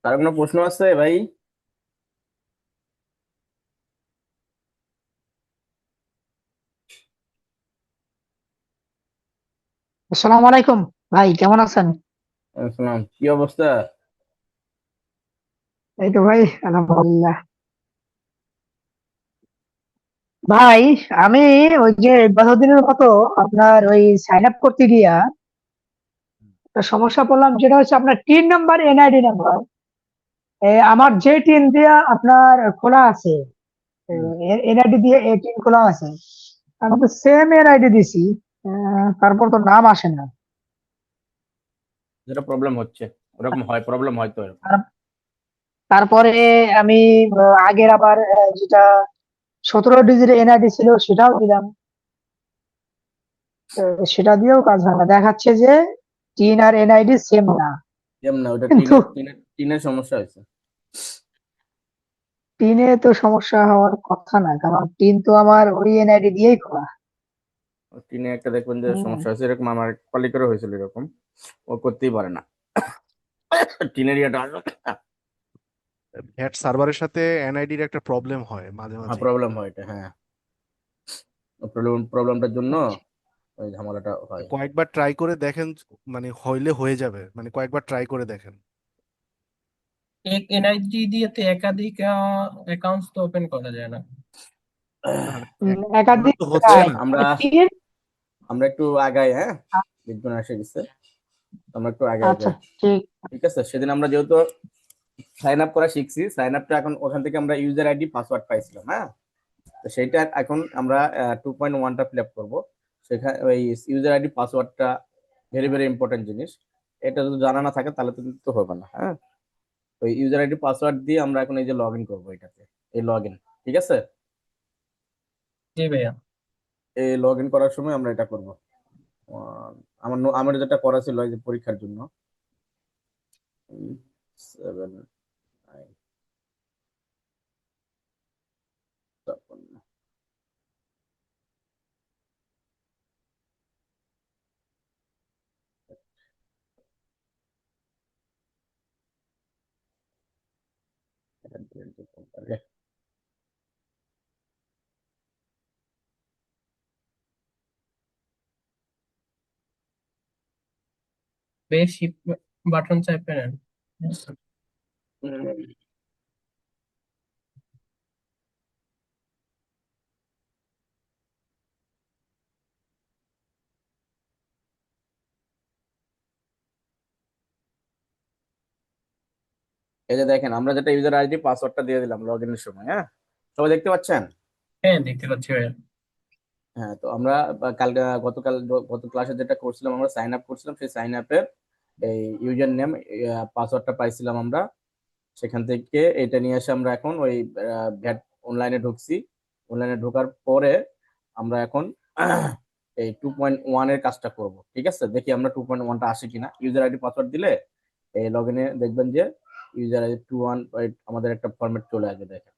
কার কোনো প্রশ্ন আছে ভাই? আসসালামু আলাইকুম। ভাই কেমন আছেন? শুনাম, কি অবস্থা? এই তো ভাই, আলহামদুলিল্লাহ। ভাই, আমি ওই যে গতদিনের মতো আপনার ওই সাইন আপ করতে গিয়া একটা সমস্যা পড়লাম, যেটা হচ্ছে আপনার টিন নাম্বার, এনআইডি নাম্বার। আমার যে টিন দিয়া আপনার খোলা আছে, হুম, এনআইডি দিয়ে এই টিন খোলা আছে, আমি তো সেম এনআইডি দিছি, তারপর তো নাম আসে না। যেটা প্রবলেম হচ্ছে, ওরকম হয়, প্রবলেম হয় তো এরকম। তার- তারপরে আমি আগের আবার যেটা 17 ডিজিট এনআইডি ছিল সেটাও দিলাম। তো সেটা দিয়েও কাজ হয় না, দেখাচ্ছে যে টিন আর এনআইডি সেম না। যেমন না, ওটা কিন্তু টিনের সমস্যা হয়েছে। টিনে তো সমস্যা হওয়ার কথা না, কারণ টিন তো আমার ওই এনআইডি দিয়েই খোলা। টিনে একটা দেখবেন যে হম। সমস্যা হয়েছে, এরকম আমার কলিগেরও হয়েছিল এরকম। ও করতেই পারে না টিনের ইয়েটা আসলে। ভ্যাট সার্ভারের সাথে এনআইডির একটা প্রবলেম হয় মাঝে হ্যাঁ, মাঝে। প্রবলেম হয় এটা, হ্যাঁ। প্রবলেমটার জন্য ওই ঝামেলাটা হয়। কয়েকবার ট্রাই করে দেখেন, মানে হইলে হয়ে যাবে, মানে কয়েকবার ট্রাই করে দেখেন। এক এনআইডি দিয়ে তো একাধিক অ্যাকাউন্টস তো ওপেন করা যায় না। না না, একবার একাধিক তো হচ্ছে নাই, না। আমরা টিন। আমরা একটু আগাই, হ্যাঁ। বিজ্ঞান এসে গেছে, আমরা একটু আগাই আচ্ছা, যাই। ঠিক। ঠিক আছে, সেদিন আমরা যেহেতু সাইন আপ করা শিখছি, সাইন আপটা এখন ওখান থেকে আমরা ইউজার আইডি পাসওয়ার্ড পাইছিলাম, হ্যাঁ। তো সেইটা এখন আমরা 2.1টা ফিল আপ করবো। সেখানে ওই ইউজার আইডি পাসওয়ার্ডটা ভেরি ভেরি ইম্পর্টেন্ট জিনিস। এটা যদি জানা না থাকে তাহলে তো কিন্তু হবে না, হ্যাঁ। ওই ইউজার আইডি পাসওয়ার্ড দিয়ে আমরা এখন এই যে লগ ইন করবো এটাতে, এই লগ ইন। ঠিক আছে, জি ভাইয়া। এই লগ ইন করার সময় আমরা এটা করবো। আমার যেটা করা ছিল এই যে পরীক্ষার জন্য, 7, 9, বেশ শিফট বাটন চাপে নেন। এই যে দেখেন, আমরা যেটা ইউজার আইডি পাসওয়ার্ডটা দিয়ে দিলাম লগ ইনের সময়, হ্যাঁ। সবাই দেখতে পাচ্ছেন? হ্যাঁ, দেখতে পাচ্ছি ভাইয়া। হ্যাঁ, তো আমরা কালকে গত ক্লাসে যেটা করছিলাম, আমরা সাইন আপ করছিলাম, সেই সাইন আপের এই ইউজার নেম পাসওয়ার্ডটা পাইছিলাম আমরা। সেখান থেকে এটা নিয়ে এসে আমরা এখন ওই ভ্যাট অনলাইনে ঢুকছি। অনলাইনে ঢোকার পরে আমরা এখন এই 2.1 এর কাজটা করব। ঠিক আছে, দেখি আমরা 2.1টা আসে কিনা। ইউজার আইডি পাসওয়ার্ড দিলে এই লগ ইনে দেখবেন যে ইউজার আইডি 2.1 আমাদের একটা ফরম্যাট চলে আসবে, দেখেন।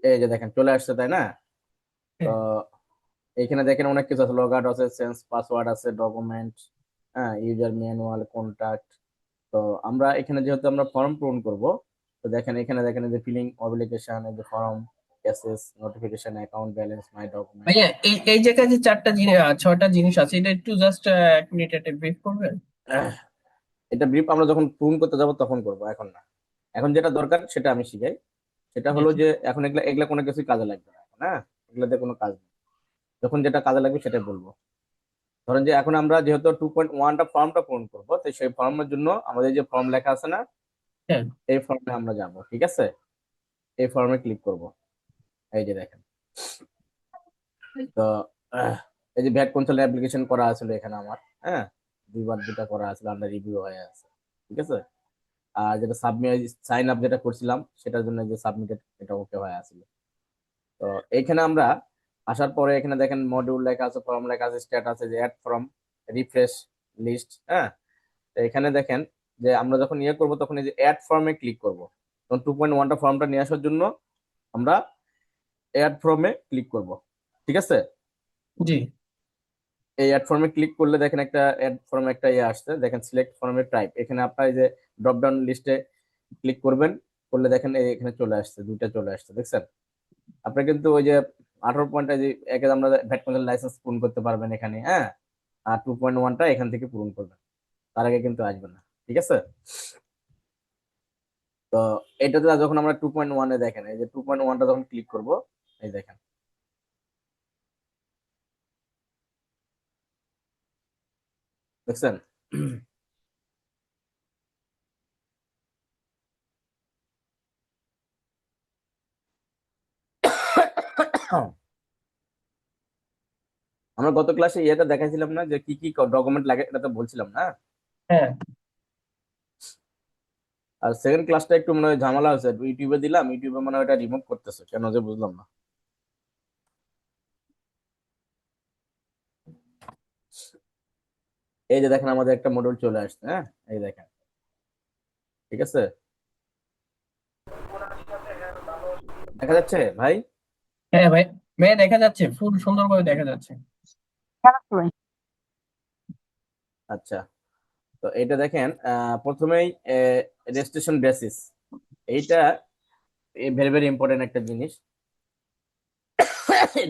এই যে দেখেন চলে আসছে, তাই না? তো হ্যাঁ। এখানে দেখেন অনেক কিছু আছে, লগ আউট আছে, চেঞ্জ পাসওয়ার্ড আছে, ডকুমেন্ট, হ্যাঁ, ইউজার ম্যানুয়াল, কন্টাক্ট। তো আমরা এখানে যেহেতু আমরা ফর্ম পূরণ করব, তো দেখেন এখানে দেখেন এই যে ফিলিং অ্যাপ্লিকেশন, এই যে form, SS, notification, account balance, my document. ভাইয়া, এই জায়গায় যে চারটা জিনিস, ছয়টা জিনিস আছে, এটা একটু জাস্ট 1 মিনিট এটা ব্রিফ করবেন? এটা ব্রিফ আমরা যখন পূরণ করতে যাব তখন করব, এখন না। এখন যেটা দরকার সেটা আমি শিখাই। সেটা জি হলো জি। যে এখন এগুলা এগুলা কোনো কিছুই কাজে লাগবে না এখন, হ্যাঁ। এগুলাতে কোনো কাজ নেই। যখন যেটা কাজে লাগবে সেটাই বলবো। ধরেন যে এখন আমরা যেহেতু 2.1টা ফর্মটা পূরণ করবো, তো সেই ফর্মের জন্য আমাদের যে ফর্ম লেখা আছে না, হ্যাঁ। এই ফর্মে আমরা যাব। ঠিক আছে, এই ফর্মে ক্লিক করব। এই যে দেখেন, তো আহ, এই যে ভ্যাট কনসোল অ্যাপ্লিকেশন করা আছে এখানে আমার, হ্যাঁ। দুইবার দুটা করা আছে, আন্ডার রিভিউ হয়ে আছে। ঠিক আছে, আর যেটা সাবমিট সাইন আপ যেটা করছিলাম সেটার জন্য যে সাবমিটেড, এটা ওকে হয়ে আছে। তো এইখানে আমরা আসার পরে এখানে দেখেন মডিউল লেখা আছে, ফর্ম লেখা আছে, স্ট্যাটাস আছে, যে অ্যাড ফর্ম, রিফ্রেশ লিস্ট, হ্যাঁ। তো এখানে দেখেন যে আমরা যখন ইয়ে করবো তখন এই যে অ্যাড ফর্মে ক্লিক করব। তখন 2.1টা ফর্মটা নিয়ে আসার জন্য আমরা অ্যাড ফর্মে ক্লিক করব। ঠিক আছে, জি। এই অ্যাড ফর্মে ক্লিক করলে দেখেন একটা অ্যাড ফর্মে একটা ইয়ে আসছে, দেখেন সিলেক্ট ফর্মের টাইপ। এখানে আপনার এই যে ড্রপ ডাউন লিস্টে ক্লিক করবেন, করলে দেখেন এখানে চলে আসছে, দুইটা চলে আসছে, দেখছেন? আপনি কিন্তু ওই যে 18 পয়েন্টটা যে একে আমরা ভ্যাট কন্ট্রোল লাইসেন্স পূরণ করতে পারবেন এখানে, হ্যাঁ। আর 2.1টা এখান থেকে পূরণ করবেন, তার আগে কিন্তু আসবে না। ঠিক আছে, তো এটাতে যখন আমরা 2.1-এ দেখেন, এই যে 2.1টা যখন ক্লিক করব, এই দেখেন, দেখছেন? আমরা গত ক্লাসে ইয়েটা দেখাইছিলাম না, যে কি কি ডকুমেন্ট লাগে, এটা তো বলছিলাম না? হ্যাঁ, আর সেকেন্ড ক্লাসটা একটু মনে হয় ঝামেলা হয়েছে, ইউটিউবে দিলাম, ইউটিউবে মানে ওটা রিমুভ করতেছে কেন যে বুঝলাম না। এই যে দেখেন আমাদের একটা মডিউল চলে আসছে, হ্যাঁ, এই দেখেন। ঠিক আছে, দেখা যাচ্ছে ভাই? হ্যাঁ ভাই, ভাই দেখা যাচ্ছে, ফুল সুন্দরভাবে দেখা যাচ্ছে। ভাই। আচ্ছা, তো এটা দেখেন প্রথমেই রেজিস্ট্রেশন বেসিস, এইটা ভেরি ভেরি ইম্পর্টেন্ট একটা জিনিস।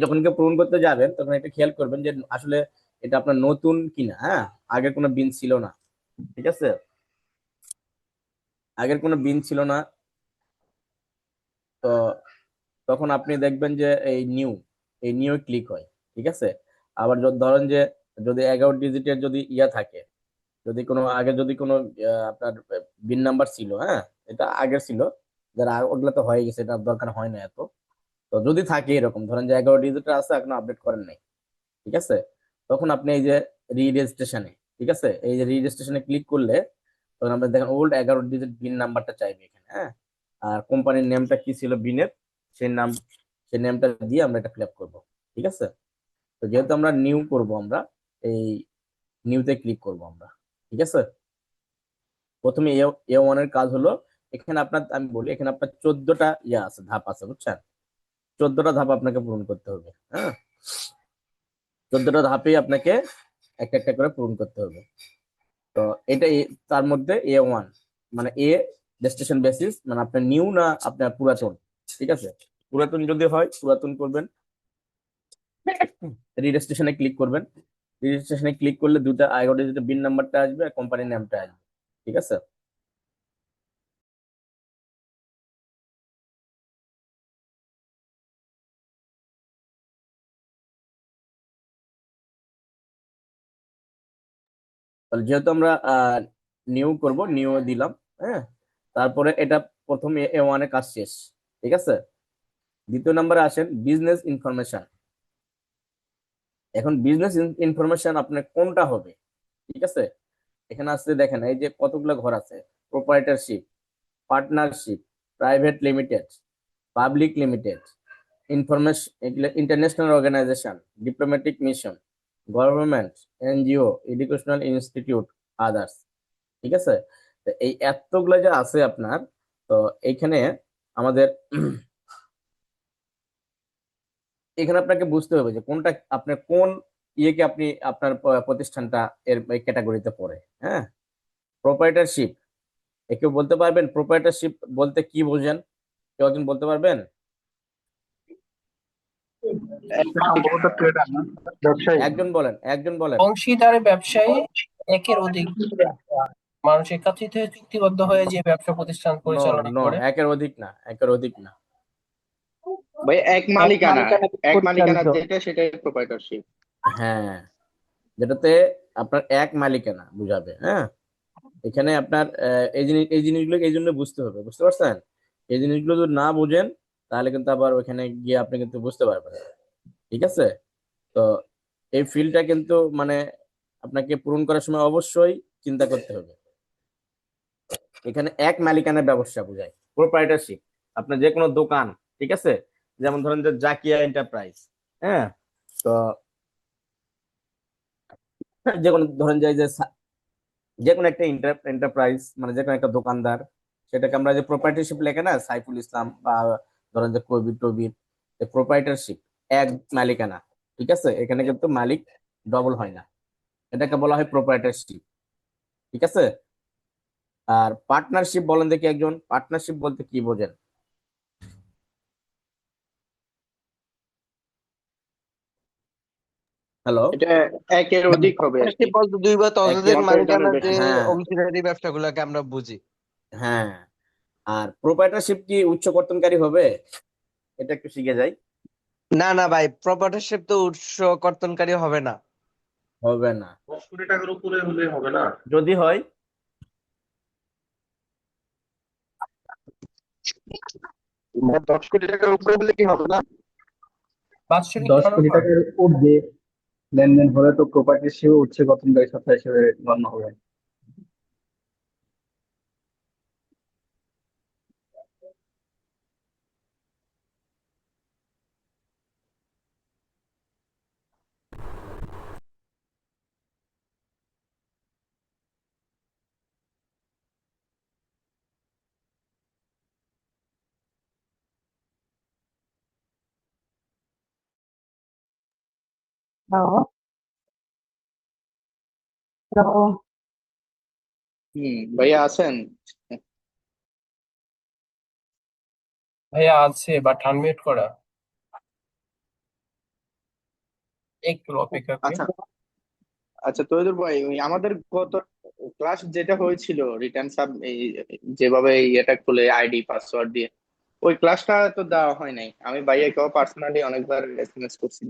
যখন কেউ পূরণ করতে যাবেন তখন এটা খেয়াল করবেন যে আসলে এটা আপনার নতুন কিনা, হ্যাঁ। আগের কোনো বিন ছিল না, ঠিক আছে, আগের কোনো বিন ছিল না। তো তখন আপনি দেখবেন যে এই নিউ ক্লিক হয়। ঠিক আছে, আবার যদি ধরেন যে যদি 11 ডিজিটের যদি ইয়া থাকে, যদি কোনো আগে যদি কোনো আপনার বিন নাম্বার ছিল, হ্যাঁ, এটা আগের ছিল, যারা ওগুলা তো হয়ে গেছে, এটা দরকার হয় না এত। তো যদি থাকে এরকম, ধরেন যে 11 ডিজিটের আছে, এখনো আপডেট করেন নাই, ঠিক আছে, তখন আপনি এই যে রি রেজিস্ট্রেশনে, ঠিক আছে, এই যে রি রেজিস্ট্রেশনে ক্লিক করলে তখন আপনি দেখেন ওল্ড 11 ডিজিট বিন নাম্বারটা চাইবে এখানে, হ্যাঁ। আর কোম্পানির নেমটা কি ছিল বিনের, সেই নাম, সেই নেমটা দিয়ে আমরা এটা ফিল আপ করবো। ঠিক আছে, তো যেহেতু আমরা নিউ করব, আমরা এই নিউতে ক্লিক করব আমরা। ঠিক আছে, প্রথমে এ ওয়ানের কাজ হলো, এখানে আপনার আমি বলি, এখানে আপনার 14টা ইয়া আছে, ধাপ আছে, বুঝছেন? 14টা ধাপ আপনাকে পূরণ করতে হবে, হ্যাঁ। 14টা ধাপেই আপনাকে একটা একটা করে পূরণ করতে হবে। তো এটা তার মধ্যে এ 1 মানে রেজিস্ট্রেশন বেসিস, মানে আপনার নিউ না আপনার পুরাতন। ঠিক আছে, পুরাতন যদি হয় পুরাতন করবেন, রেজিস্ট্রেশনে ক্লিক করবেন। রেজিস্ট্রেশনে ক্লিক করলে দুটা 11 ডিজিটের বিন নাম্বারটা আসবে আর কোম্পানির নামটা আসবে। ঠিক আছে, তাহলে যেহেতু আমরা নিউ করব, নিউ দিলাম, হ্যাঁ। তারপরে এটা প্রথম এ 1-এ কাজ শেষ। ঠিক আছে, দ্বিতীয় নম্বরে আসেন বিজনেস ইনফরমেশন। এখন বিজনেস ইনফরমেশন আপনার কোনটা হবে? ঠিক আছে, এখানে আসতে দেখেন এই যে কতগুলো ঘর আছে, proprietorship, partnership, private limited, public limited, information, international organisation, diplomatic mission, government, NGO, educational institute, others. ঠিক আছে, তো এই এতগুলো যে আছে আপনার, তো এইখানে আমাদের এখানে আপনাকে বুঝতে হবে যে কোনটা আপনার কোন ইয়েকে আপনি আপনার প্রতিষ্ঠানটা এর ক্যাটাগরিতে পড়ে, হ্যাঁ। প্রোপ্রাইটারশিপ, কেউ বলতে পারবেন প্রোপ্রাইটারশিপ বলতে কি বোঝেন? কেউ একজন বলতে পারবেন? সম্ভবত ট্রেডার না, ব্যবসায়ী। একজন বলেন, একজন বলেন। অংশীদারে ব্যবসায়ী, একের অধিক মানুষ একত্রিত হয়ে চুক্তিবদ্ধ হয়ে যে ব্যবসা প্রতিষ্ঠান নো, পরিচালনা নো, করে। একের অধিক না, একের অধিক না। ভাই এক এক মালিকানা, মালিকানা এক মালিকানা পরিচালিত। যেটা সেটাই প্রোপ্রাইটারশিপ। হ্যাঁ, যেটাতে আপনার এক মালিকানা বুঝাবে, হ্যাঁ। এখানে আপনার এই জিনিসগুলো এই জন্য বুঝতে হবে, বুঝতে পারছেন? এই জিনিসগুলো যদি না বুঝেন তাহলে কিন্তু আবার ওখানে গিয়ে আপনি কিন্তু বুঝতে পারবেন না। ঠিক আছে, তো এই ফিল্ডটা কিন্তু মানে আপনাকে পূরণ করার সময় অবশ্যই চিন্তা করতে হবে। এখানে এক মালিকানার ব্যবসা বোঝায় প্রোপ্রাইটারশিপ। আপনার যে কোনো দোকান, ঠিক আছে, যেমন ধরেন যে জাকিয়া এন্টারপ্রাইজ, হ্যাঁ। তো যে কোনো ধরেন যে এই যে যে কোনো একটা এন্টারপ্রাইজ, মানে যে কোনো একটা দোকানদার, সেটাকে আমরা যে প্রোপ্রাইটারশিপ লেখে না, সাইফুল ইসলাম বা ধরেন যে কবির টবির, প্রোপ্রাইটারশিপ এক মালিকানা, ঠিক আছে, এখানে কিন্তু মালিক ডবল হয় না, এটাকে বলা হয় প্রোপ্রাইটারশিপ, ঠিক আছে। আর পার্টনারশিপ বলেন দেখি একজন, পার্টনারশিপ বলতে কি বোঝেন? হ্যালো। এটা একের অধিক হবে আর কি, পার্টনারশিপ বলতে দুই বা ততোধিক একের জনের মালিকানার যে বেশি। হ্যাঁ অংশীদারি ব্যবসাগুলোকে আমরা বুঝি। হ্যাঁ। আর প্রোপ্রাইটারশিপ কি উচ্চ কর্তনকারী হবে? এটা একটু শিখে যাই। না না ভাই, প্রপার্টরশিপ তো উৎস কর্তনকারী হবে না। হবে না। 10 কোটি টাকার উপরে হলে হবে না। যদি হয়? 10 কোটি টাকার উপরে হলে কি হবে না? বাৎসরিক 10 কোটি টার্নওভার। টাকার ঊর্ধ্বে লেনদেন হলে তো প্রপার্টি হিসেবে উচ্চ গঠনকারী সত্তা হিসেবে গণ্য হবে। Hello, hello. ভাইয়া আছেন? ভাইয়া আছে, বাট আনমিউট করা। একটু অপেক্ষা করি। আচ্ছা আচ্ছা, তৈদুর ভাই, ওই আমাদের গত ক্লাস যেটা হয়েছিল রিটার্ন সাব, যেভাবে এটা খুলে আইডি পাসওয়ার্ড দিয়ে, ওই ক্লাসটা তো দেওয়া হয় নাই। আমি ভাইয়াকেও পার্সোনালি অনেকবার এসএমএস করছি।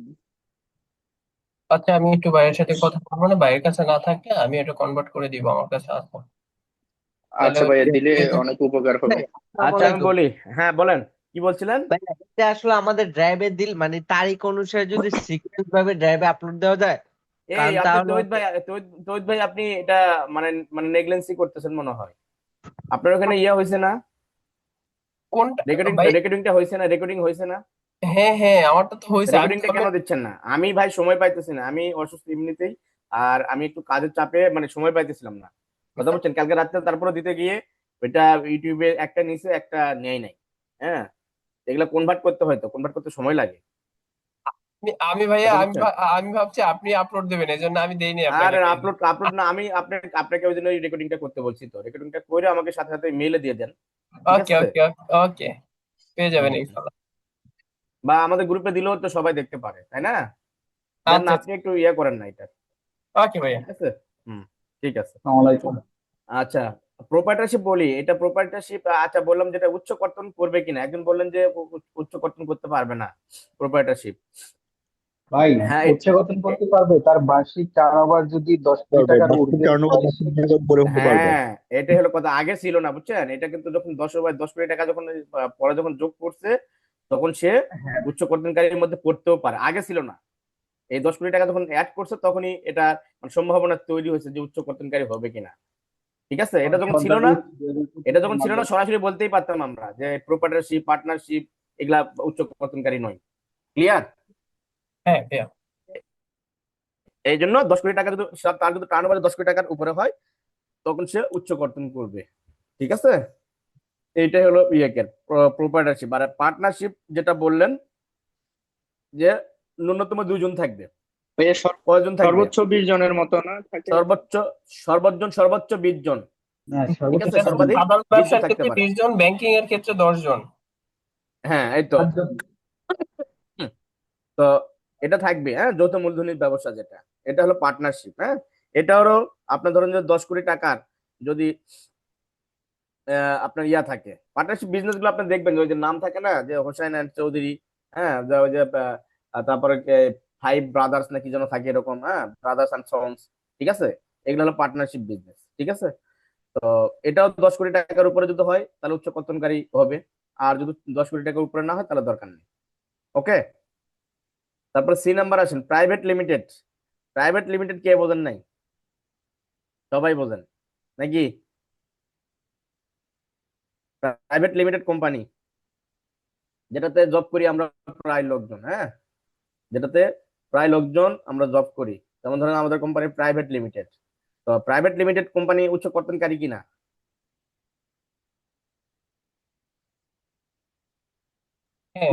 আচ্ছা, আমি একটু ভাইয়ের সাথে কথা বলবো, না ভাইয়ের কাছে না থাকে আমি এটা কনভার্ট করে দিব, আমার কাছে আছে। তাহলে আচ্ছা ভাইয়া, হচ্ছে দিলে পেয়ে যাবে। অনেক উপকার হবে। আসসালামু আচ্ছা আমি আলাইকুম। বলি, হ্যাঁ বলেন, কি বলছিলেন? ভাই, এটা আসলে আমাদের ড্রাইভে দিল মানে তারিখ অনুসারে যদি সিকোয়েন্স ভাবে ড্রাইভে আপলোড দেওয়া যায়, এই কারণ আপনি তাহলে তৌহিদ ভাই, তৌহিদ ভাই আপনি এটা মানে মানে নেগলেন্সি করতেছেন মনে হয়। আপনার ওখানে ইয়া হয়েছে না, কোনটা রেকর্ডিং, ভাই? রেকর্ডিংটা হয়েছে না, রেকর্ডিং হয়েছে না? হ্যাঁ হ্যাঁ, আমারটা তো হয়েছে, আমি রেকর্ডিংটা তাহলে। কেন দিচ্ছেন না? আমি ভাই সময় পাইতেছি না, আমি অসুস্থ এমনিতেই, আর আমি একটু কাজের চাপে মানে সময় পাইতেছিলাম না, কথা বলছেন। কালকে রাত্রে তারপরে দিতে গিয়ে ওইটা ইউটিউবে একটা নিচে একটা নেয় নাই। হ্যাঁ, এগুলা কনভার্ট করতে হয়, তো কনভার্ট করতে সময় লাগে, আমি ভাইয়া, কথা বলছেন। আমি ভাবছি আপনি আপলোড দেবেন, এই জন্য আমি দেইনি আর আপনাকে। আপলোড আপলোড না, আমি আপনাকে ওই জন্য রেকর্ডিংটা করতে বলছি, তো রেকর্ডিংটা করে আমাকে সাথে সাথে মেইলে দিয়ে দেন, ঠিক ওকে আছে। ওকে ওকে, পেয়ে যাবেন হুম। ইনশাল্লাহ। বা আমাদের গ্রুপে দিলেও তো সবাই দেখতে পারে, তাই না? দেন আচ্ছা আপনি একটু ইয়ে করেন না এটা, ওকে ভাইয়া। ঠিক আছে। হুম, ঠিক আছে। আসসালামু আলাইকুম। আচ্ছা, প্রোপ্রাইটারশিপ বলি, এটা প্রোপ্রাইটারশিপ। আচ্ছা বললাম যেটা উচ্চ কর্তন করবে কিনা, একজন বললেন যে উচ্চ কর্তন করতে পারবে না প্রোপ্রাইটারশিপ। ভাই, হ্যাঁ উচ্চ গঠন করতে পারবে তার বার্ষিক টার্নওভার যদি 10 কোটি পারবে, টাকার বার্ষিক ঊর্ধ্বে টার্নওভার হয়। 10 কোটি টাকার উপরে হতে পারবে। হ্যাঁ, এটাই হলো কথা, আগে ছিল না বুঝছেন। এটা কিন্তু যখন 10 কোটি টাকা যখন পরে যখন যোগ করছে, তখন সে উচ্চ কর্তনকারীর মধ্যে পড়তেও পারে, আগে ছিল না। এই 10 কোটি টাকা যখন অ্যাড করছে তখনই এটা মানে সম্ভাবনা তৈরি হয়েছে যে উচ্চ কর্তনকারী হবে কিনা, ঠিক আছে। এটা যখন ছিল না, সরকারি 2025 এটা যখন সালের ছিল না মাধ্যমে সরাসরি বলতেই পারতাম আমরা যে প্রোপ্রাইটারশিপ, পার্টনারশিপ এগুলা উচ্চ কর্তনকারী নয়। ক্লিয়ার? হ্যাঁ ভাইয়া। এই জন্য 10 কোটি টাকা যদি তার যদি টার্নওভার 10 কোটি টাকার উপরে হয়, তখন সে উচ্চ কর্তন করবে, ঠিক আছে। এইটাই হলো ইয়েকের প্রোপ্রাইটারশিপ। আর পার্টনারশিপ যেটা বললেন যে ন্যূনতম 2 জন থাকবে, ভাইয়া কয়জন থাকবে? সর্বোচ্চ 20 জনের মতো না থাকে? সর্বোচ্চ, সর্বোচ্চ 20 জন, হ্যাঁ, ঠিক সর্বোচ্চ আছে, এটা সর্বাধিক সাধারণ 20 জন ব্যবসার থাকতে ক্ষেত্রে পারে। 20 জন, ব্যাংকিং এর ক্ষেত্রে 10 জন। হ্যাঁ এই তো। 5 জন। হুম, তো এটা থাকবে, হ্যাঁ, যৌথ মূলধনির ব্যবসা যেটা, এটা হলো পার্টনারশিপ। হ্যাঁ, এটা হলো আপনার ধরেন যে 10 কোটি টাকার যদি আপনার ইয়া থাকে, পার্টনারশিপ বিজনেস গুলো আপনি দেখবেন যে ওই যে নাম থাকে না, যে হোসাইন অ্যান্ড চৌধুরী, হ্যাঁ, যে ওই যে তারপরে ফাইভ ব্রাদার্স নাকি যেন থাকে এরকম, হ্যাঁ, ব্রাদার্স অ্যান্ড সন্স, ঠিক আছে। এগুলো হলো পার্টনারশিপ বিজনেস, ঠিক আছে। তো এটাও 10 কোটি টাকার উপরে যদি হয় তাহলে উচ্চ কর্তনকারী হবে, আর যদি 10 কোটি টাকার উপরে না হয় তাহলে দরকার নেই। ওকে, তারপর সি নাম্বার আসেন, প্রাইভেট লিমিটেড। প্রাইভেট লিমিটেড কে বোঝেন নাই? সবাই বোঝেন নাকি? প্রাইভেট লিমিটেড কোম্পানি যেটাতে জব করি আমরা প্রায় লোকজন, হ্যাঁ, যেটাতে প্রায় লোকজন আমরা জব করি, যেমন ধরেন আমাদের কোম্পানি প্রাইভেট লিমিটেড। তো প্রাইভেট লিমিটেড কোম্পানি উচ্চ কর্তনকারী কিনা? হ্যাঁ,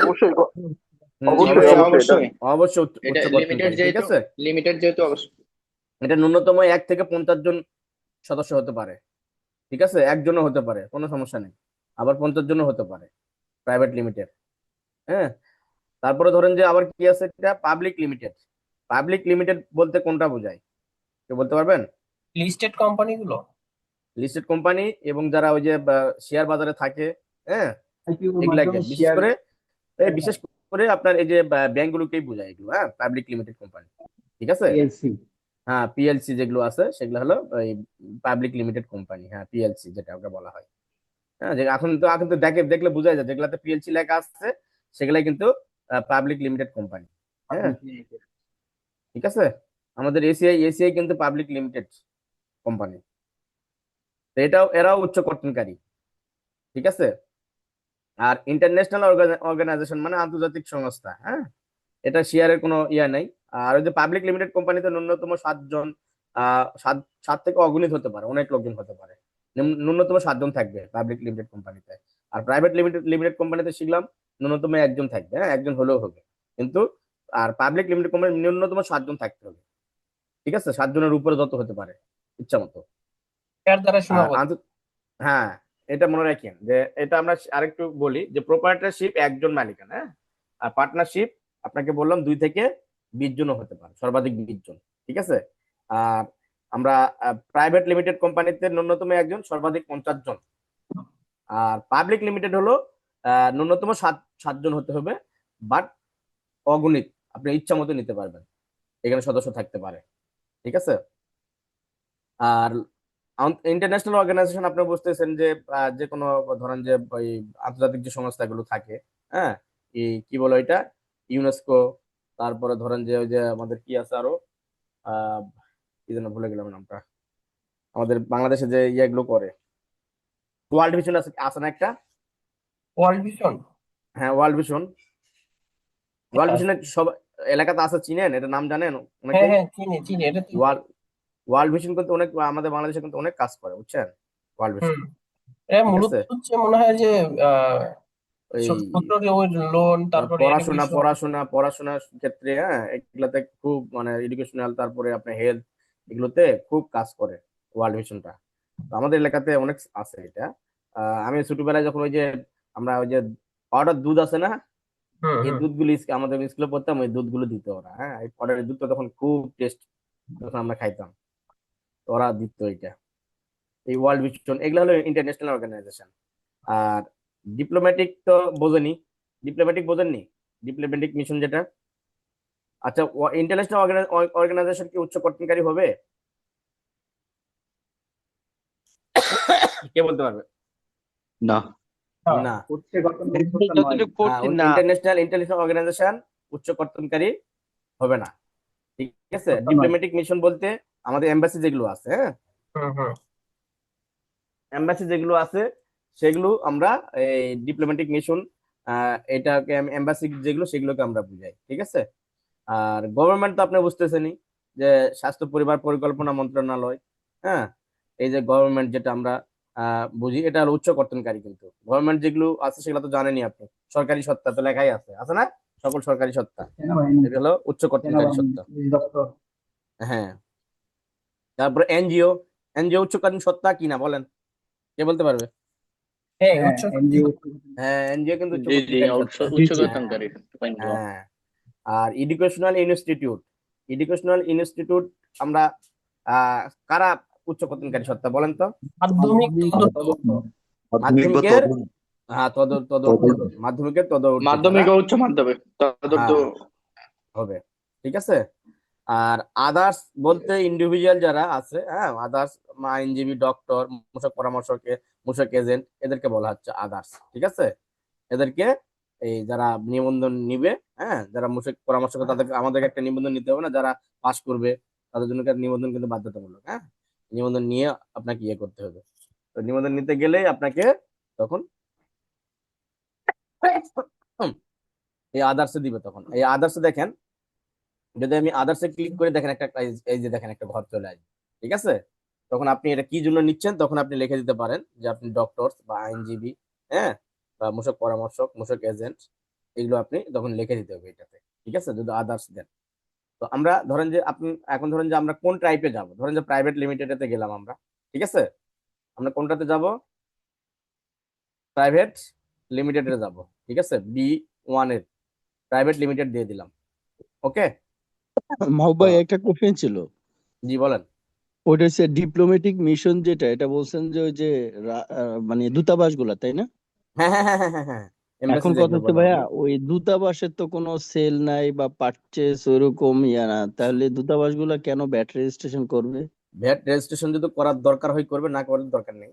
অবশ্যই হুম, অবশ্যই অবশ্যই অবশ্যই এটা অবশ্যই অবশ্যই এটা উচ্চ লিমিটেড কর্তনকারী, ঠিক যেহেতু, আছে। লিমিটেড যেহেতু অবশ্যই। এটা ন্যূনতম 1 থেকে 50 জন সদস্য হতে পারে, ঠিক আছে, একজনও হতে পারে, কোনো সমস্যা নেই। আবার 50 জনও হতে পারে প্রাইভেট লিমিটেড। হ্যাঁ, তারপরে ধরেন যে আবার কি আছে, এটা পাবলিক লিমিটেড। পাবলিক লিমিটেড বলতে কোনটা বোঝায়, কেউ বলতে পারবেন? লিস্টেড কোম্পানিগুলো। লিস্টেড কোম্পানি এবং যারা ওই যে শেয়ার বাজারে থাকে, হ্যাঁ, আইপিওর এগুলাকে মাধ্যমে বিশেষ শেয়ার করে বিশেষ করে আপনার এই যে ব্যাংকগুলোকেই বোঝায় এগুলো, হ্যাঁ, পাবলিক লিমিটেড কোম্পানি, ঠিক আছে। পিএলসি। হ্যাঁ, পিএলসি যেগুলো আছে সেগুলো হলো ওই পাবলিক লিমিটেড কোম্পানি, হ্যাঁ, পিএলসি যেটা ওকে বলা হয়। হ্যাঁ, যে এখন তো দেখলে বোঝা যায় যেগুলাতে পিএলসি লেখা আছে সেগুলাই কিন্তু পাবলিক লিমিটেড কোম্পানি। হ্যাঁ, ঠিক আছে। আমাদের এসিআই কিন্তু পাবলিক লিমিটেড কোম্পানি, তো এরাও উচ্চ কর্তনকারী, ঠিক আছে। আর ইন্টারন্যাশনাল অর্গানাইজেশন মানে আন্তর্জাতিক সংস্থা, হ্যাঁ, এটা শেয়ারের কোনো ইয়া নেই। আর ওই যে পাবলিক লিমিটেড কোম্পানিতে ন্যূনতম 7 জন, 7 থেকে অগণিত হতে পারে, অনেক লোকজন হতে পারে, ন্যূনতম 7 জন থাকবে পাবলিক লিমিটেড কোম্পানিতে। আর প্রাইভেট লিমিটেড কোম্পানিতে শিখলাম ন্যূনতম 1 জন থাকবে, হ্যাঁ, 1 জন হলেও হবে কিন্তু। আর পাবলিক লিমিটেড কোম্পানি ন্যূনতম 7 জন থাকতে হবে, ঠিক আছে, 7 জনের উপরে যত হতে পারে ইচ্ছা মতো। এর দ্বারা আর সীমাবদ্ধ। হ্যাঁ, এটা মনে রাখেন যে এটা আমরা আরেকটু বলি যে প্রোপ্রাইটারশিপ 1 জন মালিকানা, হ্যাঁ, আর পার্টনারশিপ আপনাকে বললাম 2 থেকে 20 জনও হতে পারে, সর্বাধিক 20 জন, ঠিক আছে। আর আমরা প্রাইভেট লিমিটেড কোম্পানিতে ন্যূনতম 1 জন, সর্বাধিক 50 জন। আর পাবলিক লিমিটেড হলো ন্যূনতম 7 জন হতে হবে, বাট অগণিত, আপনি ইচ্ছা মতো নিতে পারবেন, এখানে সদস্য থাকতে পারে, ঠিক আছে। আর ইন্টারন্যাশনাল অর্গানাইজেশন আপনি বুঝতেছেন যে যে কোনো ধরেন যে ওই আন্তর্জাতিক যে সংস্থাগুলো থাকে, হ্যাঁ, এই কি বলে এটা, ইউনেস্কো, তারপরে ধরেন যে ওই যে আমাদের কি আছে আরো, আহ কি যেন ভুলে গেলাম নামটা, আমাদের বাংলাদেশে যে ইয়েগুলো করে, ওয়ার্ল্ড ভিশন আছে আছে না একটা? World vision. হ্যাঁ, ওয়ার্ল্ড ভিশন। ওয়ার্ল্ড ভিশনের সব এলাকাতে আছে, চিনেন এটা, নাম জানেন হ্যাঁ অনেকেই? হ্যাঁ, চিনি চিনি, এটা তো। ওয়ার্ল্ড ওয়ার্ল্ড ভিশন কিন্তু অনেক আমাদের বাংলাদেশে কিন্তু অনেক কাজ করে, বুঝছেন, ওয়ার্ল্ড ভিশন, হুম। এটা ঠিক মূলত আছে। হচ্ছে মনে হয় যে আহ ওই ছোট ছোট ওই লোন, তারপরে পড়াশোনা এডুকেশন। পড়াশোনা পড়াশোনার ক্ষেত্রে, হ্যাঁ, এগুলাতে খুব মানে এডুকেশনাল, তারপরে আপনার হেলথ, এগুলোতে খুব কাজ করে ওয়ার্ল্ড ভিশনটা। তো আমাদের এলাকাতে অনেক আছে এটা। আমি ছোটবেলায় যখন ওই যে আমরা ওই যে পাউডার দুধ আছে না, হুম এই হুম। দুধগুলি আমাদের স্কুলে পড়তাম, ওই দুধগুলো দিত ওরা, হ্যাঁ, এই পাউডারের দুধটা তখন খুব টেস্ট, তখন আমরা খাইতাম, তো ওরা দিত এটা। এই ওয়ার্ল্ড ভিশন এগুলো হলো ইন্টারন্যাশনাল অর্গানাইজেশন। আর ডিপ্লোম্যাটিক তো বোঝেনি, ডিপ্লোম্যাটিক বোঝেননি, ডিপ্লোম্যাটিক মিশন যেটা। আচ্ছা, ইন্টারন্যাশনাল অর্গানাইজেশন কি উচ্চ কর্তনকারী হবে? কে বলতে পারবে? না। হ্যাঁ। না। হচ্ছে গঠন ব্যবস্থা নয়। যতটুকু পড়ছি না। ইন্টারন্যাশনাল অর্গানাইজেশন উচ্চ কর্তনকারী হবে না, ঠিক আছে। ব্যবস্থা নয়। ডিপ্লোম্যাটিক মিশন বলতে আমাদের এম্বাসি যেগুলো আছে, হ্যাঁ, হুম হুম। এম্বাসি যেগুলো আছে সেগুলো আমরা এই ডিপ্লোম্যাটিক মিশন, এটাকে এম্বাসি যেগুলো সেগুলোকে আমরা বুঝাই, ঠিক আছে। আর গভর্নমেন্ট তো আপনি বুঝতেছেনই যে স্বাস্থ্য পরিবার পরিকল্পনা মন্ত্রণালয়, হ্যাঁ, এই যে গভর্নমেন্ট যেটা আমরা বুঝি, এটা হলো উচ্চ কর্তনকারী। কিন্তু গভর্নমেন্ট যেগুলো আছে সেগুলো তো জানেনই আপনি, সরকারি সত্তা তো লেখাই আছে আছে না, সকল সরকারি সত্তা, সেনাবাহিনী, এটা হলো উচ্চ কর্তনকারী সত্তা। পুলিশ দপ্তর। হ্যাঁ, তারপরে এনজিও উচ্চ কর্তন সত্তা কিনা বলেন, কে বলতে পারবে? হ্যাঁ, হ্যাঁ, উচ্চ। এনজিও। হ্যাঁ, এনজিও কিন্তু উচ্চ জি জি, কর্তনকারী উচ্চ সত্তা। উচ্চ হ্যাঁ, বেতনকারী। হ্যাঁ। আর এডুকেশনাল ইনস্টিটিউট আমরা কারা উচ্চ কর্তনকারী সত্তা বলেন তো? মাধ্যমিক তদন্ত। মাধ্যমিক বা মাধ্যমিকের, তদন্ত হ্যাঁ, মাধ্যমিকের তদূর্ধ্ব মাধ্যমিক যারা, ও উচ্চ মাধ্যমিক তদন্ত। হ্যাঁ, হবে, ঠিক আছে। আর আদার্স বলতে ইন্ডিভিজুয়াল যারা আছে, হ্যাঁ, আদার্স, আইনজীবী, ডক্টর, মূসক এজেন্ট, এদেরকে বলা হচ্ছে আদার্স, ঠিক আছে। এদেরকে এই যারা নিবন্ধন নিবে, হ্যাঁ, যারা মূসক পরামর্শক, তাদেরকে আমাদেরকে একটা নিবন্ধন নিতে হবে না, যারা পাস করবে তাদের জন্য একটা নিবন্ধন কিন্তু বাধ্যতামূলক, হ্যাঁ, নিবন্ধন নিয়ে আপনাকে ইয়ে করতে হবে। তো নিবন্ধন নিতে গেলেই আপনাকে তখন এই আদার্সে দিবে। তখন এই আদার্সে দেখেন যদি আমি আদার্সে ক্লিক করে দেখেন একটা এই যে দেখেন একটা ঘর চলে আসবে, ঠিক আছে? তখন আপনি এটা কি জন্য নিচ্ছেন তখন আপনি লিখে দিতে পারেন যে আপনি ডক্টর বা আইনজীবী, হ্যাঁ, বা মূসক পরামর্শক, মূসক এজেন্ট, এগুলো আপনি তখন লিখে দিতে হবে এটাতে, ঠিক আছে, যদি আদার্স দেন। তো আমরা ধরেন যে আপনি এখন ধরেন যে আমরা কোন টাইপে যাব, ধরেন যে প্রাইভেট লিমিটেডে গেলাম আমরা, ঠিক আছে? আমরা কোনটাতে যাব? প্রাইভেট লিমিটেডে যাব, ঠিক আছে, B1 এর প্রাইভেট লিমিটেড দিয়ে দিলাম। ওকে, মাহবুব তো ভাই একটা কোশ্চেন ছিল, জি বলেন। ওইটা হচ্ছে ডিপ্লোম্যাটিক মিশন, যেটা এটা বলছেন যে ওই যে মানে দূতাবাস গুলা, তাই না? হ্যাঁ হ্যাঁ হ্যাঁ হ্যাঁ হ্যাঁ হ্যাঁ, এখন এমবাসি কথা যেগুলো হচ্ছে বলে ভাইয়া, ওগুলো। ওই দূতাবাসের তো কোনো সেল নাই বা পারচেস ওইরকম ইয়া না, তাহলে দূতাবাস গুলা কেন ব্যাট রেজিস্ট্রেশন করবে? ভ্যাট রেজিস্ট্রেশন যদি করার দরকার হয় করবে, না করার দরকার নেই।